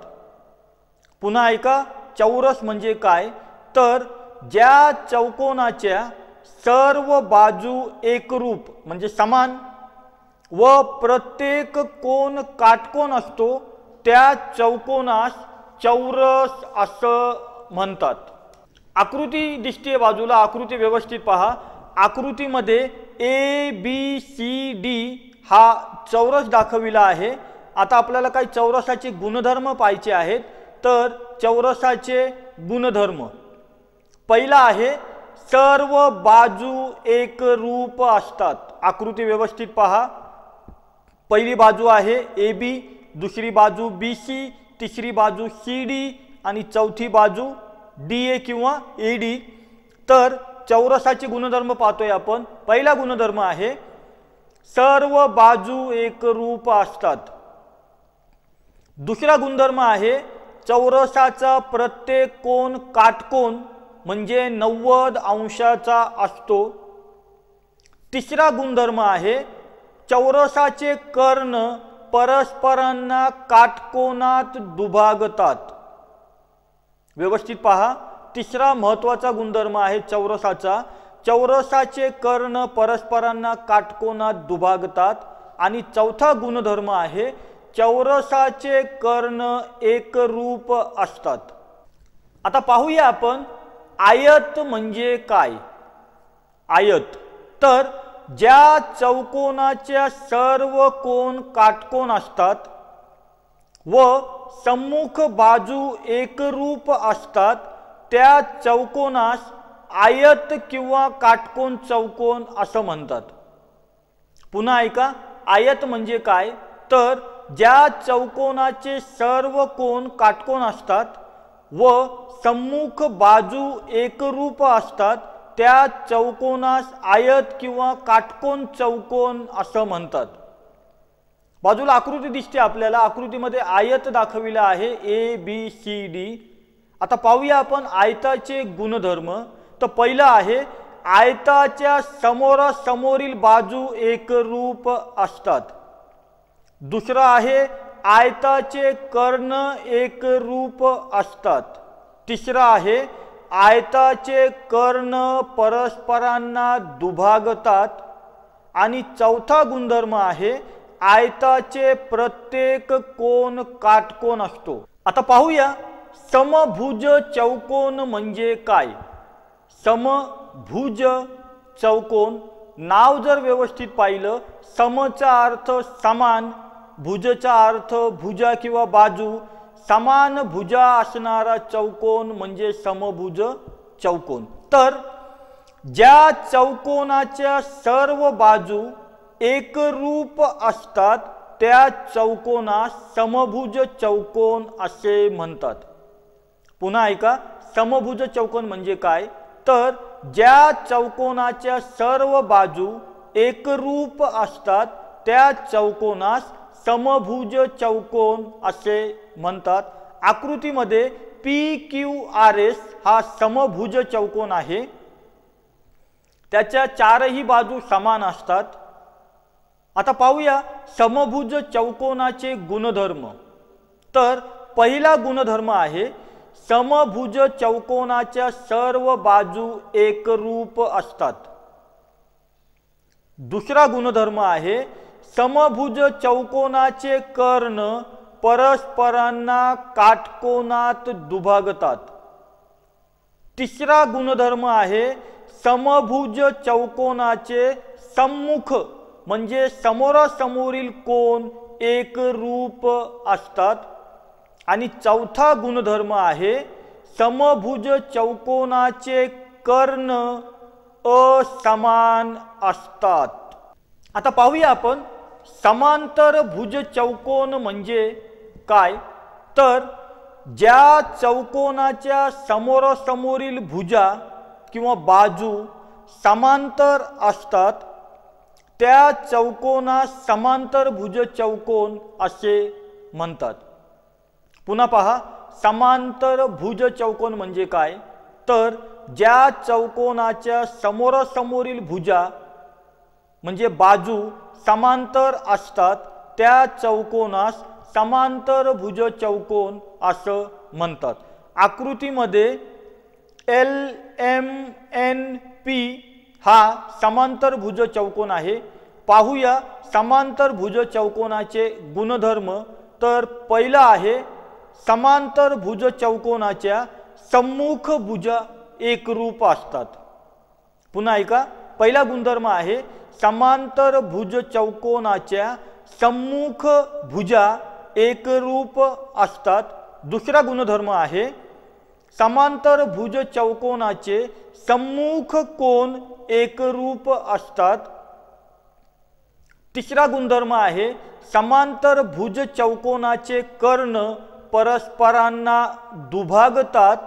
पुन्हा ऐका, चौरस म्हणजे काय, तर ज्या चौकोनाच्या सर्व बाजू एकरूप म्हणजे समान व प्रत्येक कोन काटकोन असतो त्या चौकोनास चौरस असं म्हणतात. आकृती दिसते बाजूला, आकृती व्यवस्थित पहा. आकृतीमध्ये ABCD हा चौरस दाखविला आहे. आता आपल्याला काही चौरसाचे गुणधर्म पाहायचे आहेत. तर चौरसाचे गुणधर्म पहिला आहे सर्व बाजू एकरूप असतात. आकृती व्यवस्थित पहा. पहिली बाजू आहे AB, दुसरी बाजू BC, तिसरी बाजू CD आणि चौथी बाजू DA किंवा AD. तर चौरसाचे गुणधर्म पाहतोय आपण. पहिला गुणधर्म आहे सर्व बाजू एकरूप असतात. दुसरा गुणधर्म आहे चौरसाचा प्रत्येक कोन काटकोन म्हणजे 90 अंशाचा असतो. तिसरा गुणधर्म आहे चौरसाचे कर्ण परस्परांना काटकोनात दुभागतात. व्यवस्थित पहा. तिसरा महत्त्वाचा गुणधर्म आहे चौरसाचा, चौरसाचे कर्ण परस्परांना काटकोनात दुभागतात. आणि चौथा गुणधर्म आहे चौरसाचे कर्ण एकरूप असतात. आता पाहूया आपण आयत म्हणजे काय. आयत तर ज्या चौकोनाच्या सर्व कोन काटकोन असतात व सम्मुख बाजू एकरूप असतात त्या चौकोनास आयत किंवा काटकोन चौकोन असं म्हणतात. पुन्हा ऐका, आयत म्हणजे काय, तर ज्या चौकोनाचे सर्व कोन काटकोन असतात व सम्मुख बाजू एकरूप असतात त्या चौकोनास आयत किंवा काटकोन चौकोन असं म्हणतात. बाजूला आकृती दिसते आपल्याला. आकृतीमध्ये आयत दाखविला आहे ABCD. आता पाहूया आपण आयताचे गुणधर्म. तर पहिला आहे आयताच्या समोरासमोरील बाजू एकरूप असतात. दुसरा आहे आयताचे कर्ण एकरूप असतात. तिसरा आहे आयताचे कर्ण परस्परांना दुभागतात. आणि चौथा गुणधर्म आहे आयताचे प्रत्येक कोन काटकोन असतो. आता पाहूया समभुज चौकोन म्हणजे काय. समभुज चौकोन नाव जर व्यवस्थित पाहिलं, समचा अर्थ समान, भुजचा अर्थ भुजा किंवा बाजू, समान भुजा असणारा चौकोन म्हणजे समभुज चौकोन. तर ज्या चौकोनाच्या सर्व बाजू एकरूप असतात त्या चौकोनास समभुज चौकोन असे म्हणतात. पुन्हा ऐका, समभुज चौकोन म्हणजे काय, तर ज्या चौकोनाच्या सर्व बाजू एकरूप असतात त्या चौकोनास समभुज चौकोन असे म्हणतात. आकृतीमध्ये PQRS हा समभुज चौकोन आहे. त्याच्या चारही बाजू समान असतात. आता पाहूया समभुज चौकोनाचे गुणधर्म. तर पहिला गुणधर्म आहे समभुज चौकोनाच्या सर्व बाजू एकरूप असतात. दुसरा गुणधर्म आहे समभुज चौकोनाचे कर्ण परस्परांना काटकोनात दुभागतात. तिसरा गुणधर्म आहे समभुज चौकोनाचे सम्मुख म्हणजे समोरासमोरील कोन एकरूप असतात. आणि चौथा गुणधर्म आहे समभुज चौकोनाचे कर्ण असमान असतात. आता पाहूया आपण समांतर भुज चौकोन म्हणजे काय. तर ज्या चौकोनाच्या समोरासमोरील भुजा किंवा बाजू समांतर असतात त्या चौकोनास समांतर भुज चौकोन असे म्हणतात. पुन्हा पहा, समांतर भुज चौकोन म्हणजे काय, तर ज्या चौकोनाच्या समोरासमोरील भुजा म्हणजे बाजू समांतर असतात त्या चौकोनास समांतर भुज चौकोन असं म्हणतात. आकृतीमध्ये LMNP हा समांतरभुज चौकोन आहे। पाहूया समांतरभुज चौकोनाचे गुणधर्म। तर पहिला आहे समांतरभुज चौकोनाच्या सम्मुख भुजा एकरूप असतात। पुन्हा ऐका, पहिला गुणधर्म आहे समांतरभुज चौकोनाच्या सम्मुख भुजा एकरूप असतात। दुसरा गुणधर्म आहे समांतरभुज चौकोनाचे सम्मुख कोन एकरूप असतात। तिसरा गुणधर्म आहे समांतरभुज चौकोनाचे कर्ण परस्परांना दुभागतात।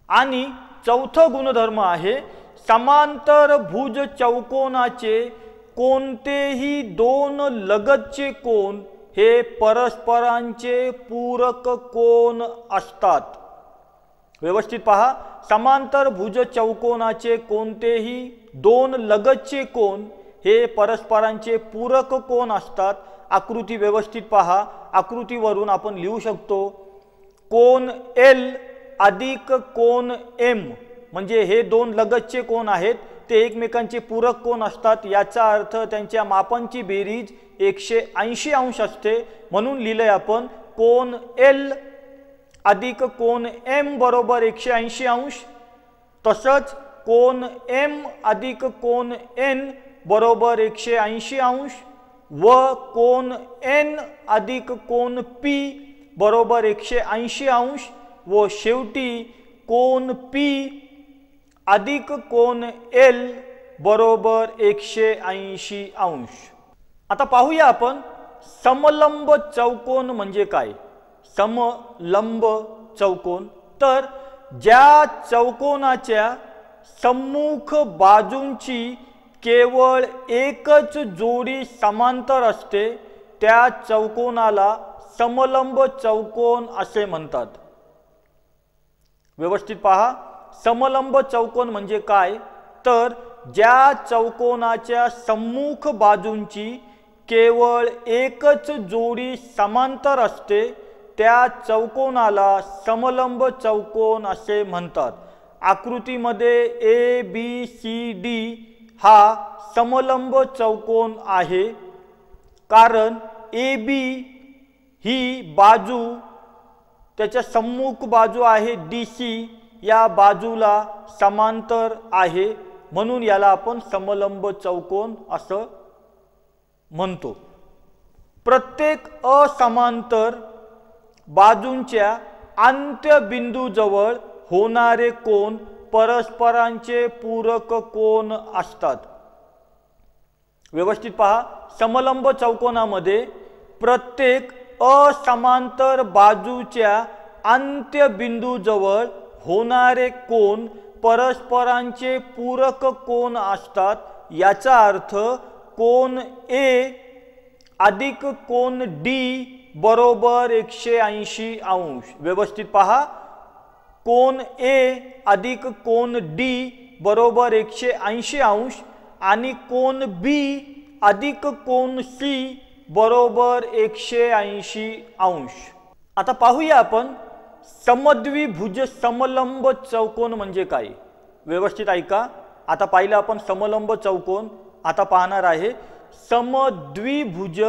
आणि चौथा गुणधर्म आहे समांतरभुज चौकोनाचे कोणतेही दोन लगतचे कोन हे परस्परांचे पूरक कोन असतात। व्यवस्थित पहा, समांतरभुज चौकोनाचे कोणतेही दोन लगतचे कोन हे परस्परांचे पूरक कोन असतात। आकृती व्यवस्थित पहा, आकृतीवरून आपण लिहू शकतो कोन L अधिक कोन M, म्हणजे हे दोन लगतचे कोन आहेत ते एकमेकांचे पूरक कोन असतात। याचा अर्थ त्यांच्या मापांची बेरीज 180 अंश असते। म्हणून लिहिलंय आपण कोन L अधिक कोन M बरोबर 180 अंश। तसंच कोन M अधिक कोन N बरोबर 180 अंश व कोन N अधिक कोन P बरोबर 180 अंश व शेवटी कोन P अधिक कोन L बरोबर 180 अंश। आता पाहूया आपण समलंब चौकोन म्हणजे काय। समलंब चौकोन, तर ज्या चौकोनाच्या सम्मुख बाजूंची केवळ एकच जोडी समांतर असते त्या चौकोनाला समलंब चौकोन असे म्हणतात। व्यवस्थित पहा, समलंब चौकोन म्हणजे काय, तर ज्या चौकोनाच्या सम्मुख बाजूंची केवळ एकच जोडी समांतर असते त्या चौकोनाला समलंब चौकोन असे म्हणतात। आकृतीमध्ये ABCD हा समलंब चौकोन आहे, कारण AB ही बाजू त्याच्या सम्मुख बाजू आहे DC या बाजूला समांतर आहे, म्हणून याला आपण समलंब चौकोन असं म्हणतो। प्रत्येक असमांतर बाजूंच्या अंत्यबिंदूजवळ होणारे कोन परस्परांचे पूरक कोन असतात। व्यवस्थित पहा, समलंब चौकोनामध्ये प्रत्येक असमांतर बाजूच्या अंत्यबिंदूजवळ होणारे कोन परस्परांचे पूरक कोन असतात। याचा अर्थ कोन A अधिक कोन D बरोबर 180 अंश। व्यवस्थित पहा, कोन A अधिक कोन D बरोबर 180 अंश आणि कोन B अधिक कोन C बरोबर 180 अंश। आता पाहूया आपण समद्विभुज समलंब चौकोन म्हणजे काय। व्यवस्थित ऐका, आता पाहिलं आपण समलंब चौकोन, आता पाहणार आहे समद्विभुज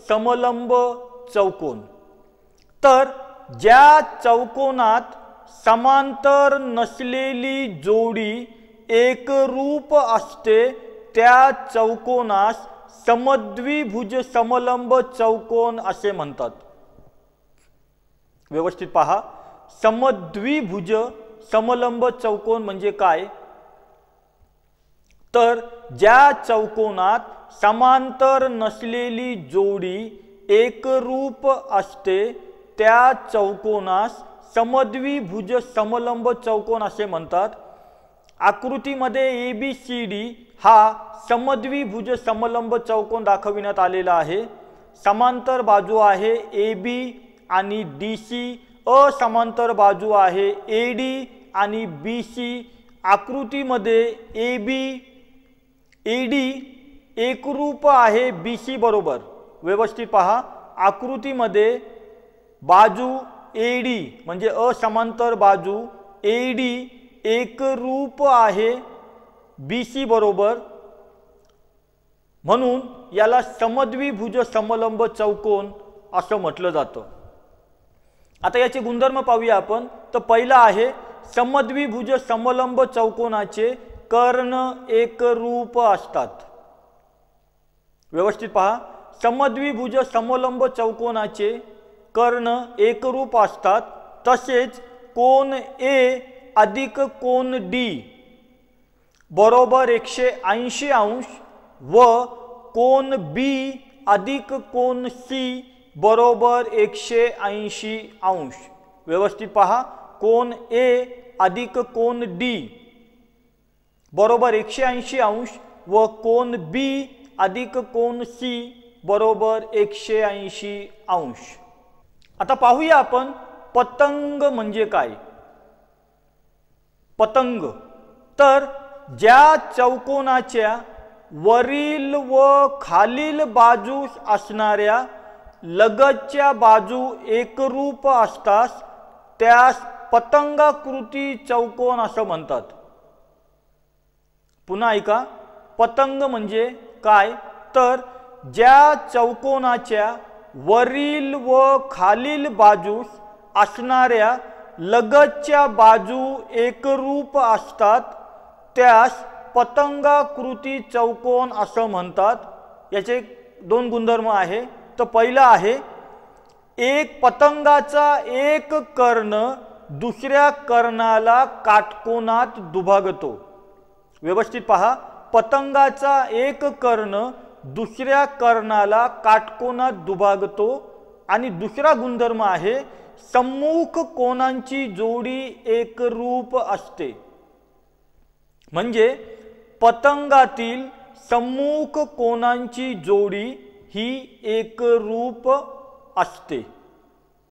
समलंब चौकोन। तर ज्या चौकोनात समांतर नसलेली जोडी एकरूप असते त्या चौकोनास समद्विभुज समलंब चौकोन असे म्हणतात। व्यवस्थित पहा, समद्विभुज समलंब चौकोन म्हणजे काय, तर ज्या चौकोनात समांतर नसलेली जोडी एकरूप असते त्या चौकोनास समद्विभुज समलंब चौकोन असे म्हणतात। आकृतीमध्ये ABCD हा समद्विभुज समलंब चौकोन दाखविण्यात आलेला आहे। समांतर बाजू आहे AB आणि DC, असमांतर बाजू आहे AD आणि BC। आकृतीमध्ये AD एकरूप आहे BC बरोबर। व्यवस्थित पहा, आकृतीमध्ये बाजू एडी म्हणजे असमांतर बाजू एडी एकरूप आहे BC बरोबर, म्हणून याला समद्विभुज समलंब चौकोन असं म्हटलं जातं। आता याचे गुणधर्म पाहूया आपण। तर पहिला आहे समद्विभुज समलंब चौकोनाचे कर्ण एकरूप असतात। व्यवस्थित पहा, समद्विभुज समलंब चौकोनाचे कर्ण एकरूप असतात। तसेच कोन A अधिक कोन D बरोबर 180 अंश व कोन B अधिक कोन C बरोबर 180 अंश। व्यवस्थित पहा, कोन A अधिक कोन D बरोबर 180 अंश व कोन B अधिक कोन C बरोबर 180 अंश। आता पाहूया आपण पतंग म्हणजे काय। पतंग तर ज्या चौकोनाच्या वरील व खालील बाजूस असणाऱ्या लगतच्या बाजू एकरूप असतात त्यास पतंगाकृती चौकोन असं म्हणतात। पुन्हा ऐका, पतंग म्हणजे काय तर ज्या चौकोनाच्या वरील व खालील बाजूस असणाऱ्या लगतच्या बाजू एकरूप असतात त्यास पतंगाकृती चौकोन असं म्हणतात। याचे दोन गुणधर्म आहे। तर पहिला आहे एक पतंगाचा एक कर्ण दुसऱ्या कर्णाला काटकोनात दुभागतो। व्यवस्थित पहा, पतंगाचा एक कर्ण दुसऱ्या कर्णाला काटकोनात दुभागतो। आणि दुसरा गुणधर्म आहे सम्मुख कोनांची जोडी एकरूप असते। म्हणजे पतंगातील सम्मुख कोनांची जोडी ही एकरूप असते।